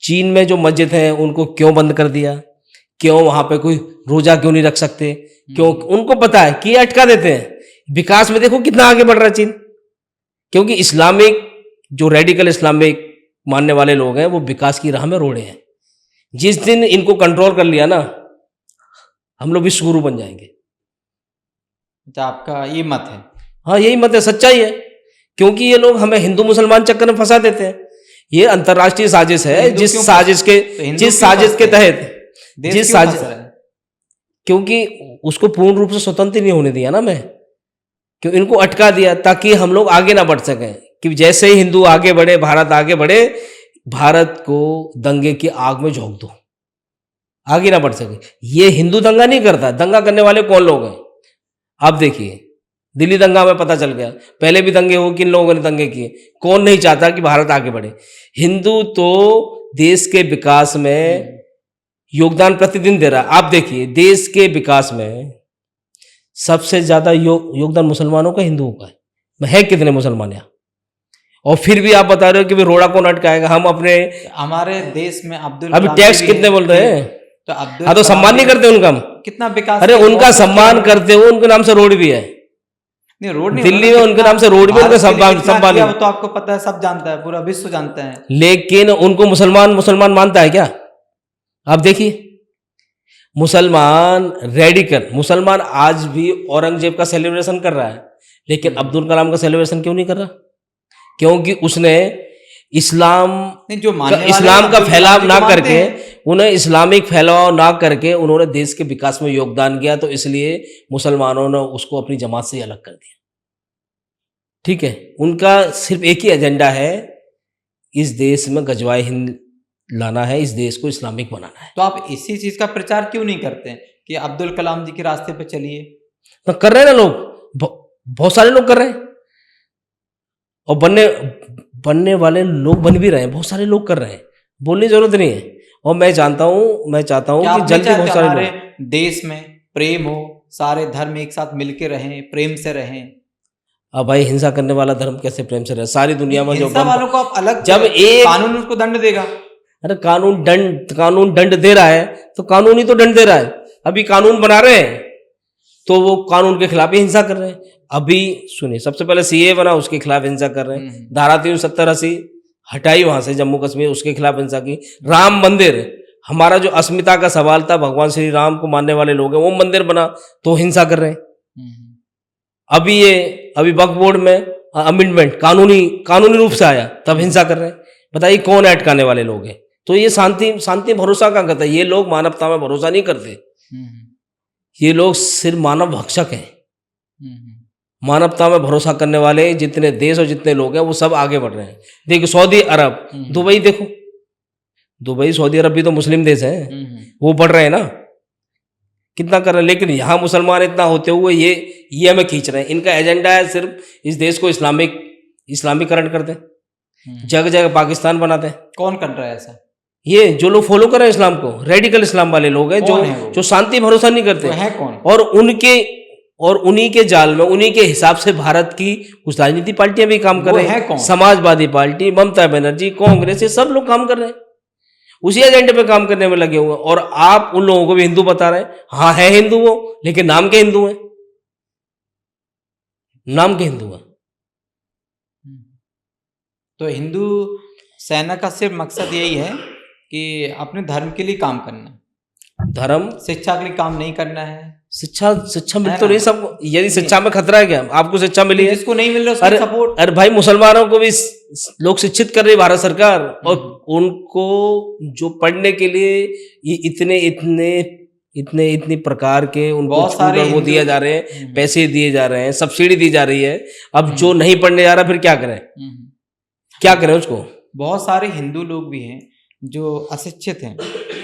चीन में जो मस्जिद है उनको क्यों बंद कर दिया, क्यों वहां पे कोई रोजा क्यों नहीं रख सकते, क्यों? उनको पता है कि अटका देते हैं। विकास में देखो कितना आगे बढ़ रहा है चीन, क्योंकि इस्लामिक जो रेडिकल इस्लामिक मानने वाले लोग हैं वो विकास की राह में रोड़े हैं। जिस दिन इनको कंट्रोल कर लिया ना, हम लोग विश्व गुरु बन जाएंगे। अच्छा, आपका ये मत है? हाँ, यही मत है, सच्चाई है। क्योंकि ये लोग हमें हिंदू मुसलमान चक्कर में फंसा देते हैं। ये अंतर्राष्ट्रीय साजिश है, हिंदू जिस क्यों साजिश के तो हिंदू जिस क्यों साजिश के फंसते हैं? तहत देश जिस क्यों साजिश फंस रहा है? क्योंकि उसको पूर्ण रूप से स्वतंत्र नहीं होने दिया ना मैं, क्यों इनको अटका दिया ताकि हम लोग आगे ना बढ़ सकें, कि जैसे ही हिंदू आगे बढ़े, भारत आगे बढ़े, भारत को दंगे की आग में झोंक दो, आगे ना बढ़ सके। ये हिंदू दंगा नहीं करता, दंगा करने वाले कौन लोग हैं आप देखिए। दिल्ली दंगा में पता चल गया, पहले भी दंगे हो, किन लोगों ने दंगे किए। कौन नहीं चाहता कि भारत आगे बढ़े। हिंदू तो देश के विकास में योगदान प्रतिदिन दे रहा है। आप देखिए देश के विकास में सबसे ज्यादा योगदान मुसलमानों का, हिंदुओं का है कितने मुसलमान यहाँ? और फिर भी आप बता रहे हो कि भी रोड़ा कौन अटकाएगा। हम अपने हमारे देश में अब्दुल अभी कलाम टैक्स जी भी कितने हैं। बोल रहे हैं? तो अब्दुल हाँ तो कलाम सम्मान नहीं जी करते उनका हम। कितना विकास अरे किया, उनका बहुत सम्मान अच्छा करते हो, उनके नाम से रोड भी है। नहीं, रोड नहीं दिल्ली होगा में ना, उनके नाम से रोड भी, भारत उनका के लिए सम्मान कितना सम्मान किया है। वो तो आपको पता है, सब जानता है, पूरा विश्व जानता है। लेकिन उनको मुसलमान मुसलमान मानता है क्या? आप देखिए मुसलमान रेडिकल मुसलमान आज भी औरंगजेब का सेलिब्रेशन कर रहा है, लेकिन अब्दुल कलाम का सेलिब्रेशन क्यों नहीं कर रहा? क्योंकि उसने इस्लाम नहीं, जो मानने वाले इस्लाम हैं, का अब्दुल कलाम फैलाव जी ना को मानते करके, हैं। उन्हें इस्लामिक फैलाव ना करके उन्होंने देश के विकास में योगदान किया, तो इसलिए मुसलमानों ने उसको अपनी जमात से अलग कर दिया। ठीक है, उनका सिर्फ एक ही एजेंडा है, इस देश में गजवाए हिंद लाना है, इस देश को इस्लामिक बनाना है। तो आप इसी चीज का प्रचार क्यों नहीं करते हैं कि अब्दुल कलाम जी के रास्ते पे चलिए? तो कर रहे हैं ना लोग, बहुत सारे लोग कर रहे हैं, और बनने वाले लोग बन भी रहे हैं, बहुत सारे लोग कर रहे हैं, बोलने की जरूरत नहीं है। और मैं चाहता हूं क्या कि आप जल्दी नहीं बहुत चाहते सारे हमारे लोग, देश में प्रेम हो, सारे धर्म एक साथ मिलके रहें, प्रेम से रहें? अब भाई हिंसा करने वाला धर्म कैसे प्रेम से रहे? सारी दुनिया में जो हिंसा वालों को आप अलग, जब एक कानून उसको दंड देगा। अरे कानून दंड दे रहा है, तो कानून ही तो दंड दे रहा है। अभी कानून बना रहे हैं तो वो कानून के खिलाफ ही हिंसा कर रहे हैं। अभी सुनिए, सबसे पहले सीए बना, उसके खिलाफ हिंसा कर रहे हैं। धारा 370-80 हटाई वहां से जम्मू कश्मीर, उसके खिलाफ हिंसा की। राम मंदिर, हमारा जो अस्मिता का सवाल था, भगवान श्री राम को मानने वाले लोग हैं, वो मंदिर बना तो हिंसा कर रहे हैं। अभी वक्फ बोर्ड में अमेंडमेंट कानूनी रूप से आया, तब हिंसा कर रहे हैं। बताइए कौन है अटकाने वाले लोग हैं? तो ये शांति भरोसा का कहता है। ये लोग मानवता में भरोसा नहीं करते, ये लोग सिर्फ मानव भक्षक हैं। मानवता में भरोसा करने वाले जितने देश और जितने लोग हैं वो सब आगे बढ़ रहे हैं। देखो सऊदी अरब, दुबई देखो, दुबई सऊदी अरब भी तो मुस्लिम देश है, वो बढ़ रहे हैं ना, कितना कर रहे हैं। लेकिन यहाँ मुसलमान इतना होते हुए ये हमें खींच रहे हैं। इनका एजेंडा है सिर्फ इस देश को इस्लामीकरण कर दें, जगह जगह पाकिस्तान बनाते हैं। कौन कर रहा है ऐसा? ये जो लोग फॉलो कर रहे हैं इस्लाम को, रेडिकल इस्लाम वाले लोग हैं, जो शांति भरोसा नहीं करते है। कौन? और उन्हीं के जाल में, उन्हीं के हिसाब से भारत की कुछ राजनीतिक पार्टियां भी काम कर रही हैं। समाजवादी पार्टी, ममता बनर्जी, कांग्रेस, ये सब लोग काम कर रहे हैं, उसी एजेंडे पे काम करने में लगे हुए हैं। और आप उन लोगों को भी हिंदू बता रहे हैं। हाँ है हिंदू वो, लेकिन नाम के हिंदू हैं, नाम के हिंदू हैं। तो हिंदू सेना का सिर्फ मकसद यही है कि अपने धर्म के लिए काम करना, धर्म शिक्षा के लिए काम नहीं करना है। शिक्षा मिल तो नहीं सबको। यदि शिक्षा में खतरा है क्या? आपको शिक्षा मिली है, जिसको नहीं मिल रहा उसको सपोर्ट। अरे भाई मुसलमानों को भी लोग शिक्षित कर रही है भारत सरकार, और उनको जो पढ़ने के लिए इतनी प्रकार के उनको बहुत सारे वो दिए जा रहे हैं, पैसे दिए जा रहे हैं, सब्सिडी दी जा रही है। अब जो नहीं पढ़ने जा रहा फिर क्या करें? क्या करें उसको? बहुत सारे हिंदू लोग भी हैं जो अशिक्षित हैं,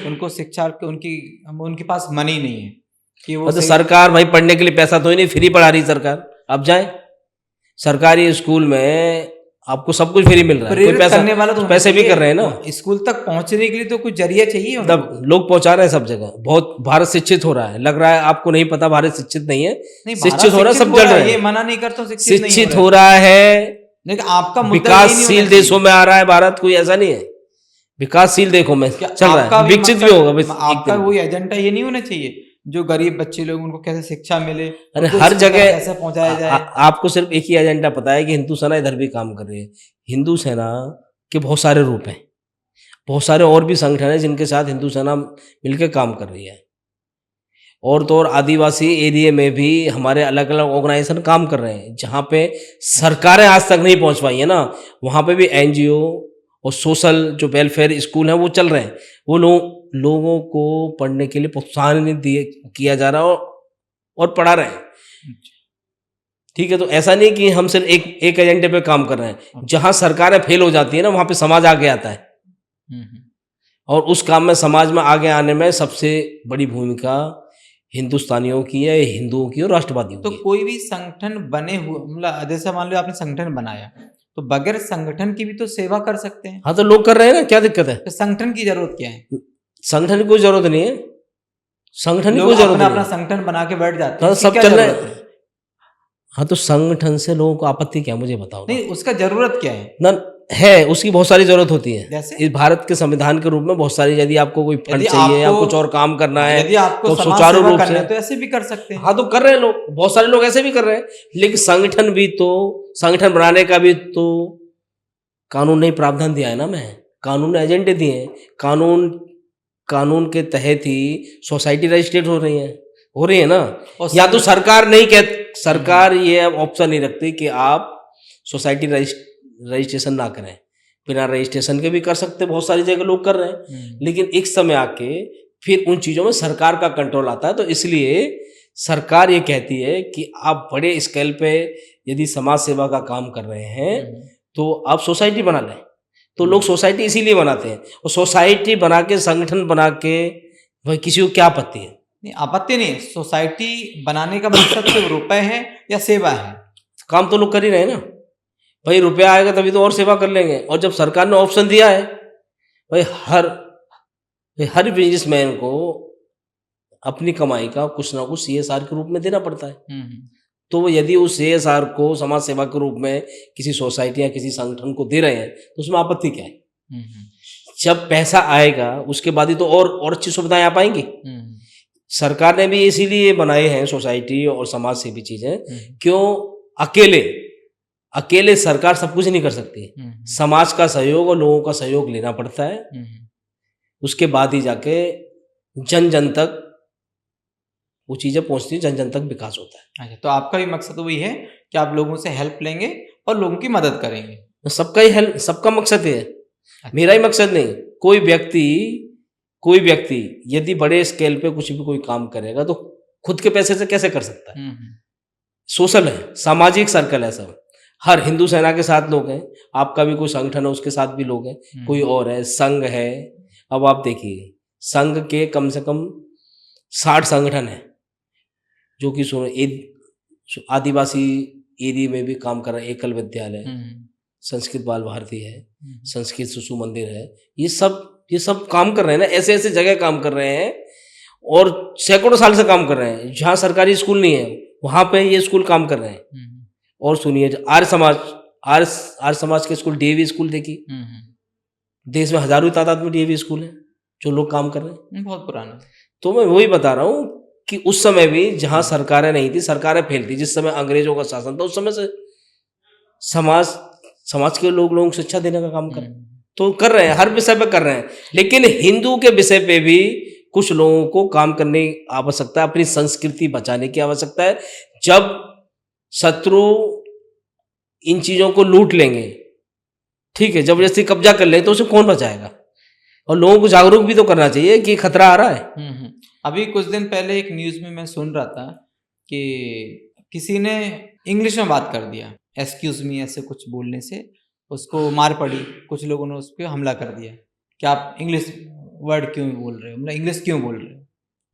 उनको शिक्षा के उनके पास मनी नहीं है कि वो तो सरकार भाई पढ़ने के लिए पैसा तो ही नहीं, फ्री पढ़ा रही सरकार। आप जाए सरकारी स्कूल में, आपको सब कुछ फ्री मिल रहा है, कोई पैसा करने वाला तो पैसे भी कर रहे हैं ना। स्कूल तक पहुंचने के लिए तो कुछ जरिया चाहिए। तब लोग पहुंचा रहे हैं सब जगह। बहुत भारत शिक्षित हो रहा है, लग रहा है आपको नहीं पता भारत शिक्षित नहीं है। शिक्षित हो रहा है, सब जल रहे हैं, ये मना नहीं करता, शिक्षित हो रहा है, लेकिन आपका विकासशील देशों में आ रहा है भारत, कोई ऐसा नहीं है। विकासशील देखो में चल रहा है, विकसित भी होगा। आपका वही एजेंडा ये नहीं होना चाहिए जो गरीब बच्चे लोग, उनको कैसे शिक्षा मिले, अरे हर जगह कैसे पहुंचाया जाए। आपको सिर्फ एक ही एजेंडा पता है कि हिंदू सेना इधर भी काम कर रही है। हिंदू सेना के बहुत सारे रूप हैं, बहुत सारे और भी संगठन हैं जिनके साथ हिंदू सेना मिलकर काम कर रही है। और तो और आदिवासी एरिया में भी हमारे अलग अलग ऑर्गेनाइजेशन काम कर रहे हैं, जहाँ पे सरकारें आज तक नहीं पहुँच पाई है ना, वहाँ पे भी एनजीओ और सोशल जो वेलफेयर स्कूल हैं वो चल रहे हैं। वो लोगों को पढ़ने के लिए प्रोत्साहन दिए किया जा रहा है और पढ़ा रहे हैं। ठीक है, तो ऐसा नहीं कि हम सिर्फ एक एजेंडे पे काम कर रहे हैं। जहाँ सरकारें फेल हो जाती है ना, वहाँ पे समाज आगे आता है, और उस काम में समाज में आगे आने में सबसे बड़ी भूमिका हिंदुस्तानियों की है, हिंदुओं की और राष्ट्रवादियों तो की। कोई भी संगठन बने हुए, मतलब जैसे मान लो आपने संगठन बनाया, तो बगैर संगठन की भी तो सेवा कर सकते हैं। हाँ, तो लोग कर रहे हैं ना, क्या दिक्कत है? तो संगठन की जरूरत क्या है? संगठन की कोई जरूरत नहीं है, संगठन की लोग कोई जरूरत अपना नहीं अपना है। संगठन बना के बैठ जाते हैं, हाँ, इसकी सब क्या चल रहे जरूरत हैं। है? हाँ, तो संगठन से लोगों को आपत्ति क्या है, मुझे बताओ ना। नहीं, उसका जरूरत क्या है? ना है, उसकी बहुत सारी जरूरत होती है। जैसे इस भारत के संविधान के रूप में बहुत सारी, यदि आपको कोई फंड यदि चाहिए या आपको कुछ और काम करना है, यदि आपको तो समाज सुचारू सेवा रूप करना से, है तो ऐसे भी कर सकते हैं। हाँ, तो कर रहे हैं लोग, बहुत सारे लोग ऐसे भी कर रहे हैं। लेकिन संगठन भी तो, संगठन बनाने का भी तो कानून ने प्रावधान दिया है ना। मैं कानून ने एजेंडे दिए हैं। कानून के तहत ही सोसाइटी रजिस्ट्रेट हो रही है ना। और या तो सरकार नहीं सरकार ये ऑप्शन नहीं रखती कि आप सोसाइटी रजिस्ट्रेशन ना करें, बिना रजिस्ट्रेशन के भी कर सकते, बहुत सारी जगह लोग कर रहे हैं। लेकिन एक समय आके फिर उन चीज़ों में सरकार का कंट्रोल आता है, तो इसलिए सरकार ये कहती है कि आप बड़े स्केल पे यदि समाज सेवा का काम कर रहे हैं तो आप सोसाइटी बना लें। तो लोग सोसाइटी इसीलिए बनाते हैं, और सोसाइटी बना के, संगठन बना के, भाई किसी को क्या आपत्ति है? नहीं, आपत्ति नहीं। सोसाइटी बनाने का मकसद सिर्फ रुपए है या सेवा है? काम तो लोग कर ही रहे हैं ना भाई, रुपया आएगा तभी तो और सेवा कर लेंगे। और जब सरकार ने ऑप्शन दिया है भाई, हर बिजनेसमैन को अपनी कमाई का कुछ ना कुछ CSR के रूप में देना पड़ता है। तो वो यदि उस CSR को समाज सेवा के रूप में किसी सोसाइटी या किसी संगठन को दे रहे हैं, तो उसमें आपत्ति क्या है? जब पैसा आएगा उसके बाद ही तो और अच्छी सुविधाएं आ पाएंगी। सरकार ने भी इसीलिए बनाए हैं सोसाइटी और समाज सेवी चीजें। क्यों? अकेले सरकार सब कुछ नहीं कर सकती, समाज का सहयोग और लोगों का सहयोग लेना पड़ता है। उसके बाद ही जाके जन जन तक वो चीजें पहुंचती हैं, जन जन तक विकास होता है। अच्छा, तो आपका भी मकसद वही है कि आप लोगों से हेल्प लेंगे और लोगों की मदद करेंगे। सबका मकसद है। मेरा ही मकसद नहीं। कोई व्यक्ति यदि बड़े स्केल पे कुछ भी कोई काम करेगा तो खुद के पैसे से कैसे कर सकता है? सोशल है, सामाजिक सर्कल है सब। हर हिंदू सेना के साथ लोग हैं, आपका भी कोई संगठन है उसके साथ भी लोग हैं, कोई और है, संघ है। अब आप देखिए, संघ के कम से कम 60 संगठन है जो कि आदिवासी एरिया में भी काम कर रहे हैं। एकल विद्यालय, संस्कृत बाल भारती है, संस्कृत शिशु मंदिर है, ये सब काम कर रहे हैं ना। ऐसे ऐसे जगह काम कर रहे हैं और सैकड़ों साल से काम कर रहे हैं। जहाँ सरकारी स्कूल नहीं है वहाँ पे ये स्कूल काम कर रहे हैं। और सुनिए, आर्य समाज के स्कूल, DAV स्कूल देखिए, देश में हजारों तादाद में DAV स्कूल है जो लोग काम कर रहे हैं। बहुत पुराना। तो मैं वही बता रहा हूँ कि उस समय भी जहाँ सरकारें नहीं थी, सरकारें फेल थी, जिस समय अंग्रेजों का शासन था, उस समय से समाज के लोगों को शिक्षा देने का काम कर रहे हैं, हर विषय पे कर रहे हैं। लेकिन हिंदू के विषय पे भी कुछ लोगों को काम करने की आवश्यकता है, अपनी संस्कृति बचाने की आवश्यकता है। जब शत्रु इन चीजों को लूट लेंगे, ठीक है, जबरदस्ती कब्जा कर लें, तो उसे कौन बचाएगा? और लोगों को जागरूक भी तो करना चाहिए कि खतरा आ रहा है। अभी कुछ दिन पहले एक न्यूज़ में मैं सुन रहा था कि किसी ने इंग्लिश में बात कर दिया, एक्सक्यूज मी ऐसे कुछ बोलने से उसको मार पड़ी। कुछ लोगों ने उस पर हमला कर दिया कि आप इंग्लिश वर्ड क्यों बोल रहे हो, मतलब इंग्लिश क्यों बोल रहे हो,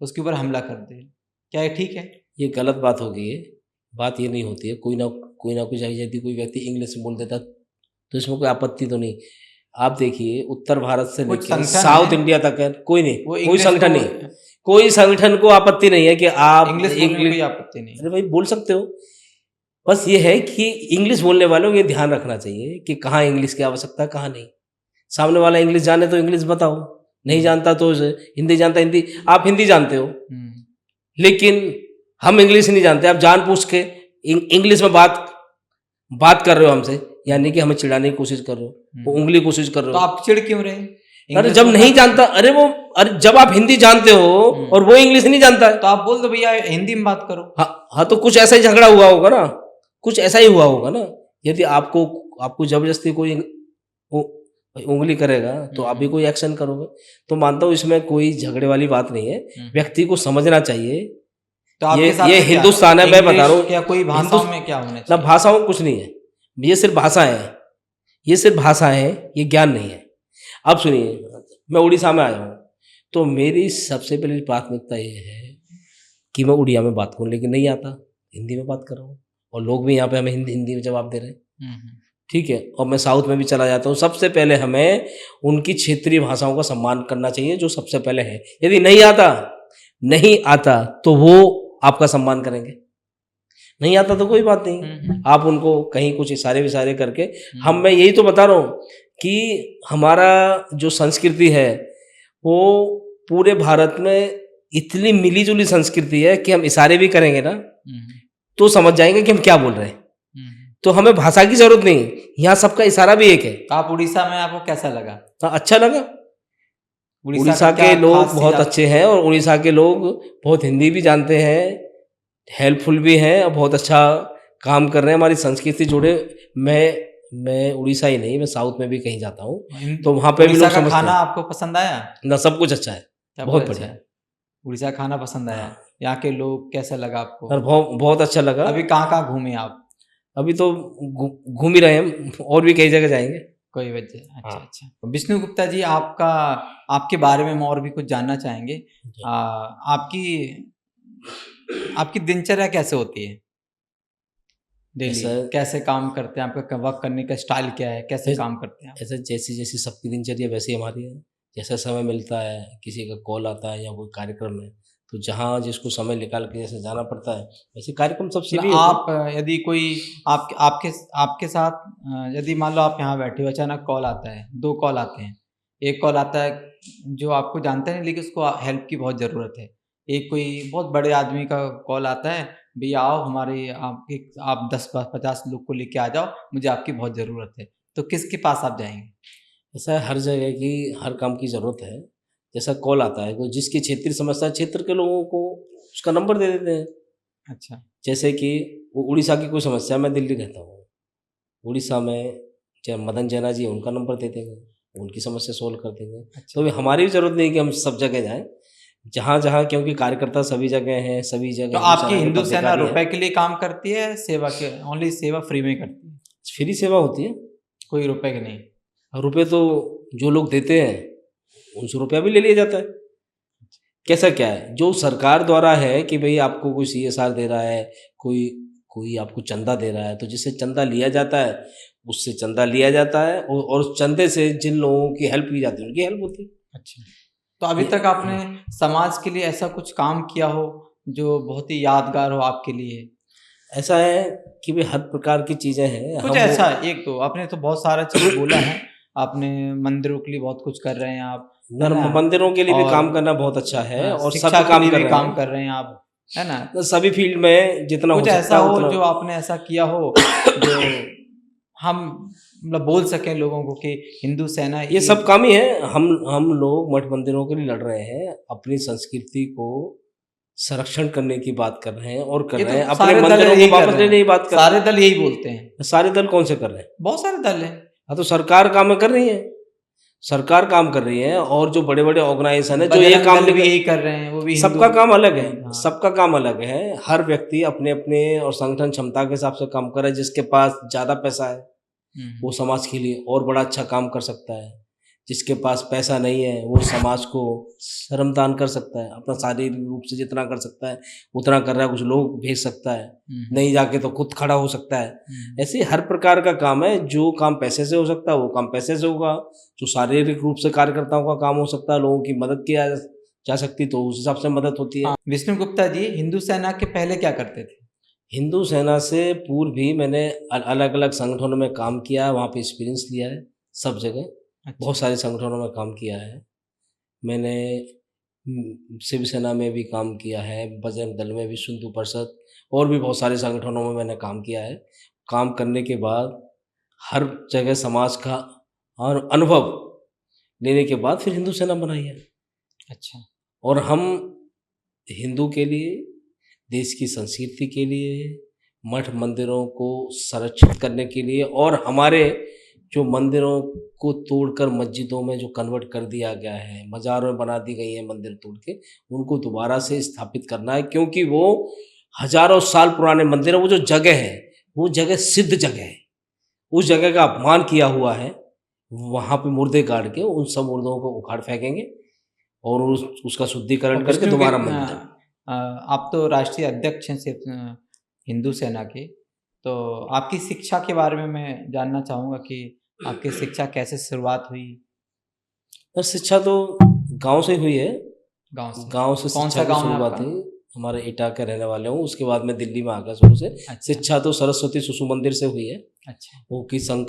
उसके ऊपर हमला कर दिया। क्या ये ठीक है? ये गलत बात हो गई है। बात ये नहीं होती है। कोई ना कुछ यदि कोई व्यक्ति इंग्लिश में बोल देता तो इसमें कोई आपत्ति तो नहीं। आप देखिए, उत्तर भारत से लेकर साउथ इंडिया तक है, कोई नहीं, कोई संगठन नहीं, कोई संगठन को आपत्ति नहीं है कि आप इंग्लिश बोलने की आपत्ति नहीं। अरे भाई, बोल सकते हो। बस ये है कि इंग्लिश बोलने वालों को ये ध्यान रखना चाहिए कि कहाँ इंग्लिश की आवश्यकता है, कहाँ नहीं। सामने वाला इंग्लिश जाने तो इंग्लिश बताओ, नहीं जानता तो हिंदी जानता हिंदी। आप हिंदी जानते हो लेकिन हम इंग्लिश नहीं जानते, आप जानबूझ के इंग्लिश में बात कर रहे हो हमसे, यानी कि हमें चिढ़ाने की कोशिश कर रहे हो, उंगली कोशिश कर रहे हो। तो आप चिढ़ क्यों रहे? अरे इंग्लिश जब बोलना नहीं जानता, अरे जब आप हिंदी जानते हो और वो इंग्लिश नहीं जानता है, तो आप बोल दो भैया हिंदी में बात करो। हाँ तो कुछ ऐसा ही झगड़ा हुआ होगा ना, कुछ ऐसा ही हुआ होगा ना। यदि आपको जबरदस्ती कोई उंगली करेगा तो आप भी कोई एक्शन करोगे। तो मानता हूँ इसमें कोई झगड़े वाली बात नहीं है, व्यक्ति को समझना चाहिए। तो आपके साथ ये में क्या हिंदुस्तान है, मैं बता रहा इंग्लिश हूँ। क्या कोई भाषाओं में क्या होना ना चाहिए? भाषाओं में कुछ नहीं है, ये सिर्फ भाषा है, ये सिर्फ भाषा है, ये ज्ञान नहीं है। अब सुनिए, मैं उड़ीसा में आया हूँ, तो मेरी सबसे पहली प्राथमिकता ये है कि मैं उड़िया में बात करूँ, लेकिन नहीं आता, हिंदी में बात कर रहा हूँ, और लोग भी यहाँ पे हमें हिंदी में जवाब दे रहे हैं। ठीक है, और मैं साउथ में भी चला जाता हूँ, सबसे पहले हमें उनकी क्षेत्रीय भाषाओं का सम्मान करना चाहिए, जो सबसे पहले है। यदि नहीं आता तो वो आपका सम्मान करेंगे, नहीं आता तो कोई बात नहीं, आप उनको कहीं कुछ इशारे विशारे करके मैं यही तो बता रहा हूँ कि हमारा जो संस्कृति है वो पूरे भारत में इतनी मिली जुली संस्कृति है कि हम इशारे भी करेंगे ना तो समझ जाएंगे कि हम क्या बोल रहे हैं। तो हमें भाषा की जरूरत नहीं, यहाँ सबका इशारा भी एक है। आप उड़ीसा में आपको कैसा लगा? हाँ, अच्छा लगा। उड़ीसा का के लोग बहुत अच्छे हैं, और उड़ीसा के लोग बहुत हिंदी भी जानते हैं, हेल्पफुल भी हैं, और बहुत अच्छा काम कर रहे हैं, हमारी संस्कृति जुड़े। मैं उड़ीसा ही नहीं, मैं साउथ में भी कहीं जाता हूँ तो वहाँ पे भी लोग समझते खाना हैं। आपको पसंद आया ना, सब कुछ अच्छा है, बहुत बढ़िया है। उड़ीसा खाना पसंद आया, यहाँ के लोग कैसा लगा आपको? और बहुत अच्छा लगा। अभी कहाँ घूमे आप? अभी तो घूम ही रहे हैं, और भी कई जगह जाएंगे। कोई वजह? अच्छा अच्छा। विष्णु गुप्ता जी, आपके बारे में हम और भी कुछ जानना चाहेंगे। आपकी दिनचर्या कैसे होती है? डेली कैसे काम करते हैं? आपका वर्क करने का स्टाइल क्या है? कैसे काम करते हैं आप? ऐसे जैसी सबकी दिनचर्या वैसी हमारी है। जैसा समय मिलता है, किसी का कॉल आता है या कोई कार्यक्रम है, तो जहाँ जिसको समय निकाल के जैसे जाना पड़ता है, वैसे कार्यक्रम सब सीधी आप यदि कोई आपके साथ यदि मान लो आप यहाँ बैठे हो, अचानक कॉल आता है, 2 कॉल आते हैं। एक कॉल आता है जो आपको जानता नहीं लेकिन उसको हेल्प की बहुत ज़रूरत है। एक कोई बहुत बड़े आदमी का कॉल आता है, भैया आओ आप 10-50 लोग को लेके आ जाओ, मुझे आपकी बहुत ज़रूरत है। तो किसके पास आप जाएंगे? ऐसा हर जगह की हर काम की ज़रूरत है। जैसा कॉल आता है, कोई जिसकी क्षेत्रीय समस्या, क्षेत्र के लोगों को उसका नंबर दे देते हैं। अच्छा। जैसे कि वो उड़ीसा की कोई समस्या, मैं दिल्ली रहता हूँ, उड़ीसा में मदन जैना जी, उनका नंबर दे देंगे, उनकी समस्या सोल्व कर देंगे। अच्छा। तो हमारी भी ज़रूरत नहीं कि हम सब जगह जाएँ, जहाँ क्योंकि कार्यकर्ता सभी जगह हैं, सभी जगह। तो आपकी हिंदू सेना रुपए के लिए काम करती है, सेवा के ओनली सेवा फ्री में करती है? फ्री सेवा होती है, कोई रुपए के नहीं? रुपए तो जो लोग देते हैं उनसे रुपया भी ले लिया जाता है। कैसा क्या है, जो सरकार द्वारा है कि भाई आपको कोई CSR दे रहा है, कोई आपको चंदा दे रहा है, तो जिससे चंदा लिया जाता है उससे चंदा लिया जाता है, और उस चंदे से जिन लोगों की हेल्प की जाती है उनकी हेल्प होती है। अच्छा। तो अभी तक आपने समाज के लिए ऐसा कुछ काम किया हो जो बहुत ही यादगार हो आपके लिए? ऐसा है कि भाई हर प्रकार की चीज़ें हैं। कुछ ऐसा एक दो, आपने तो बहुत सारा चीज़ बोला है, आपने मंदिरों के लिए बहुत कुछ कर रहे हैं आप, मंदिरों के लिए भी काम करना बहुत अच्छा है, और शिक्षा के लिए भी काम कर रहे हैं आप, है ना? सभी फील्ड में जितना कुछ ऐसा हो जो आपने ऐसा किया हो जो हम मतलब बोल सकें लोगों को कि हिंदू सेना ये सब काम ही है। हम लोग मठ मंदिरों के लिए लड़ रहे हैं, अपनी संस्कृति को संरक्षण करने की बात कर रहे हैं, और कर रहे हैं अपने मंदिरों को वापस लेने की बात कर रहे हैं। सारे दल यही बोलते हैं। सारे दल कौन से कर रहे हैं? बहुत सारे दल हैं। हाँ, तो सरकार काम कर रही है, सरकार काम कर रही है, और जो बड़े बड़े ऑर्गेनाइजेशन है जो ये काम भी यही कर रहे हैं, वो भी सबका काम अलग है। सबका काम अलग है, हर व्यक्ति अपने अपने और संगठन क्षमता के हिसाब से काम कर रहा है। जिसके पास ज़्यादा पैसा है वो समाज के लिए और बड़ा अच्छा काम कर सकता है, जिसके पास पैसा नहीं है वो समाज को श्रमदान कर सकता है, अपना शारीरिक रूप से जितना कर सकता है उतना कर रहा है, कुछ लोग भेज सकता है, नहीं जाके तो खुद खड़ा हो सकता है। ऐसे हर प्रकार का काम है, जो काम पैसे से हो सकता है वो काम पैसे से होगा, जो शारीरिक रूप से कार्यकर्ताओं का काम हो सकता है, लोगों की मदद किया जा सकती तो उस हिसाब से मदद होती है। विष्णु गुप्ता जी, हिंदू सेना के पहले क्या करते थे? हिंदू सेना से पूर्व भी मैंने अलग अलग संगठनों में काम किया है, वहाँ पे एक्सपीरियंस लिया है सब जगह। अच्छा। बहुत सारे संगठनों में काम किया है मैंने, शिवसेना में भी काम किया है, बजरंग दल में भी, हिंदू परिषद, और भी बहुत सारे संगठनों में मैंने काम किया है। काम करने के बाद हर जगह समाज का और अनुभव लेने के बाद फिर हिंदू सेना बनाई है। अच्छा। और हम हिंदू के लिए, देश की संस्कृति के लिए, मठ मंदिरों को संरक्षित करने के लिए, और हमारे जो मंदिरों को तोड़कर मस्जिदों में जो कन्वर्ट कर दिया गया है, मज़ारों में बना दी गई है मंदिर तोड़ के, उनको दोबारा से स्थापित करना है, क्योंकि वो हजारों साल पुराने मंदिर है। वो जो जगह है वो जगह सिद्ध जगह है, उस जगह का अपमान किया हुआ है। वहाँ पे मुर्दे गाड़ के उन सब मुर्दों को उखाड़ फेंकेंगे और उसका शुद्धिकरण और करके विष्णु दोबारा के मंदिर। आप तो राष्ट्रीय अध्यक्ष हैं सिर्फ हिंदू सेना के, तो आपकी शिक्षा के बारे में मैं जानना चाहूँगा कि आपकी शिक्षा कैसे शुरुआत हुई? और शिक्षा तो गांव से हुई है। गाँव से? गांव से कौन शिक्षा सा की गाँव है शुरुआत आपका? हुई। हमारे इटा के रहने वाले हूँ, उसके बाद मैं दिल्ली में आ गया शुरू से। अच्छा। शिक्षा तो सरस्वती शिशु मंदिर से हुई है, अच्छा। वो की संघ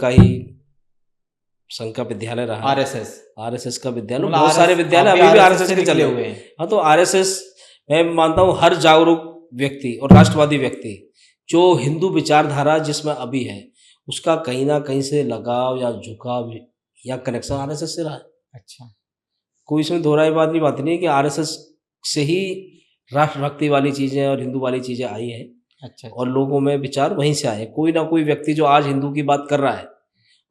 का विद्यालय रहा है। आरएसएस? आरएसएस का विद्यालय, मतलब बहुत सारे विद्यालय आप भी अभी भी आरएसएस आरएसएस से के चल निकले रहे हुए हैं। हैं? हाँ, तो आरएसएस मैं मानता हूँ हर जागरूक व्यक्ति और राष्ट्रवादी व्यक्ति जो हिंदू विचारधारा जिसमें अभी है, उसका कहीं ना कहीं से लगाव या झुकाव या कनेक्शन आरएसएस से रहा है। अच्छा। कोई इसमें दोहराई बात नहीं है कि आरएसएस से ही राष्ट्रभक्ति वाली चीज़ें और हिंदू वाली चीज़ें आई हैं। अच्छा। और लोगों में विचार वहीं से आए। कोई ना कोई व्यक्ति जो आज हिंदू की बात कर रहा है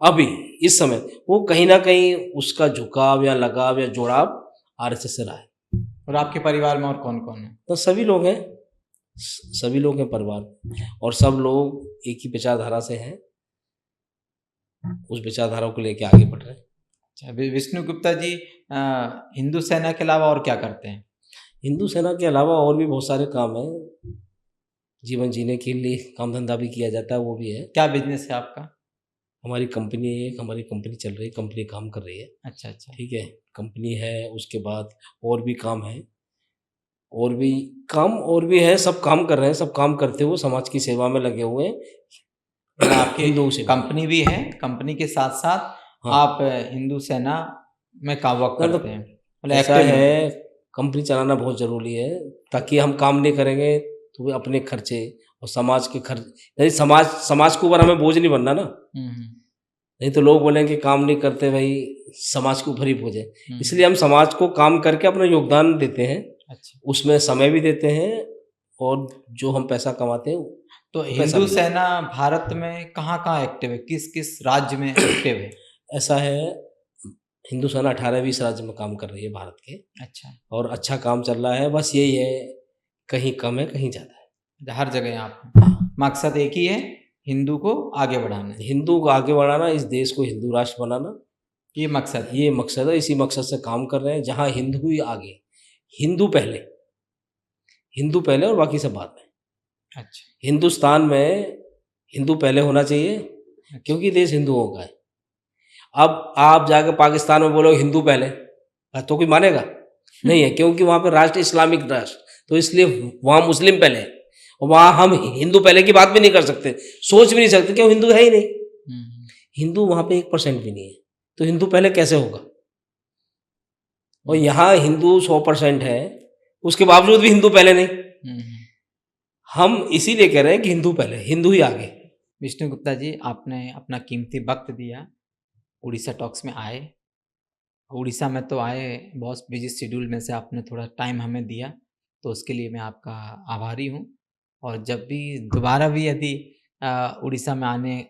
अभी इस समय, वो कहीं ना कहीं उसका झुकाव या लगाव या जुड़ाव आरएसएस से रहा है। और आपके परिवार में और कौन कौन है? तो सभी लोग हैं, सभी लोग हैं परिवार में, और सब लोग एक ही विचारधारा से हैं, उस विचारधारा को लेके आगे बढ़ रहे हैं। अच्छा, विष्णु गुप्ता जी हिंदू सेना के अलावा और क्या करते हैं? हिंदू सेना के अलावा और भी बहुत सारे काम हैं, जीवन जीने के लिए काम धंधा भी किया जाता है, वो भी है। क्या बिजनेस है आपका? हमारी कंपनी है, हमारी कंपनी चल रही है, कंपनी काम कर रही है। अच्छा। अच्छा। ठीक है, कंपनी है, उसके बाद और भी काम है, और भी काम और भी है, सब काम कर रहे हैं, सब काम करते हुए समाज की सेवा में लगे हुए हैं। मतलब आपकी हिंदू सेवा कंपनी भी है, कंपनी के साथ साथ हाँ। आप हिंदू सेना में काम वर्क मतलब करते हैं, मतलब ऐसा एक्टिव हैं। है, कंपनी चलाना बहुत ज़रूरी है, ताकि हम काम नहीं करेंगे तो अपने खर्चे और समाज के खर्च, नहीं समाज के ऊपर हमें बोझ नहीं बनना ना। नहीं तो लोग बोलेंगे काम नहीं करते भाई, समाज के ऊपर ही बोझ है। इसलिए हम समाज को काम करके अपना योगदान देते हैं। अच्छा। उसमें समय भी देते हैं, और जो हम पैसा कमाते हैं तो पैसा हिंदू भी सेना भारत में कहाँ एक्टिव है, किस किस राज्य में एक्टिव है? ऐसा है, हिंदू सेना 18-20 राज्य में काम कर रही है भारत के। अच्छा। और अच्छा काम चल रहा है, बस यही है, कहीं कम है कहीं ज़्यादा है। हर जगह आप हाँ, मकसद एक ही है, हिंदू को आगे बढ़ाना है। हिंदू को आगे बढ़ाना, इस देश को हिंदू राष्ट्र बनाना, ये मकसद है। ये मकसद है। इसी मकसद से काम कर रहे हैं, जहाँ हिंदू ही आगे, हिंदू पहले, हिंदू पहले और बाकी सब बाद में। अच्छा। हिंदुस्तान में हिंदू पहले होना चाहिए, क्योंकि देश हिंदुओं का है। अब आप जाकर पाकिस्तान में बोलो हिंदू पहले, तो कोई मानेगा नहीं है, क्योंकि वहाँ पे राष्ट्र इस्लामिक राष्ट्र, तो इसलिए वहाँ मुस्लिम पहले है, और वहाँ हम हिंदू पहले की बात भी नहीं कर सकते, सोच भी नहीं सकते, क्यों हिंदू है ही नहीं। हिंदू वहाँ पे 1% भी नहीं है, तो हिंदू पहले कैसे होगा। और यहाँ हिंदू 100% है, उसके बावजूद भी हिंदू पहले नहीं। हम इसीलिए कह रहे हैं कि हिंदू पहले, हिंदू ही आगे। विष्णु गुप्ता जी, आपने अपना कीमती वक्त दिया, उड़ीसा टॉक्स में आए। उड़ीसा में तो आए, बहुत बिजी शेड्यूल में से आपने थोड़ा टाइम हमें दिया, तो उसके लिए मैं आपका आभारी हूँ। और जब भी दोबारा भी यदि उड़ीसा में आने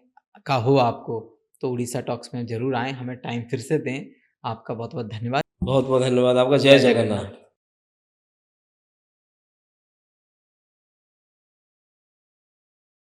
का हो आपको, तो उड़ीसा टॉक्स में ज़रूर आएँ, हमें टाइम फिर से दें। आपका बहुत बहुत धन्यवाद। बहुत बहुत धन्यवाद आपका। जय जगन्नाथ।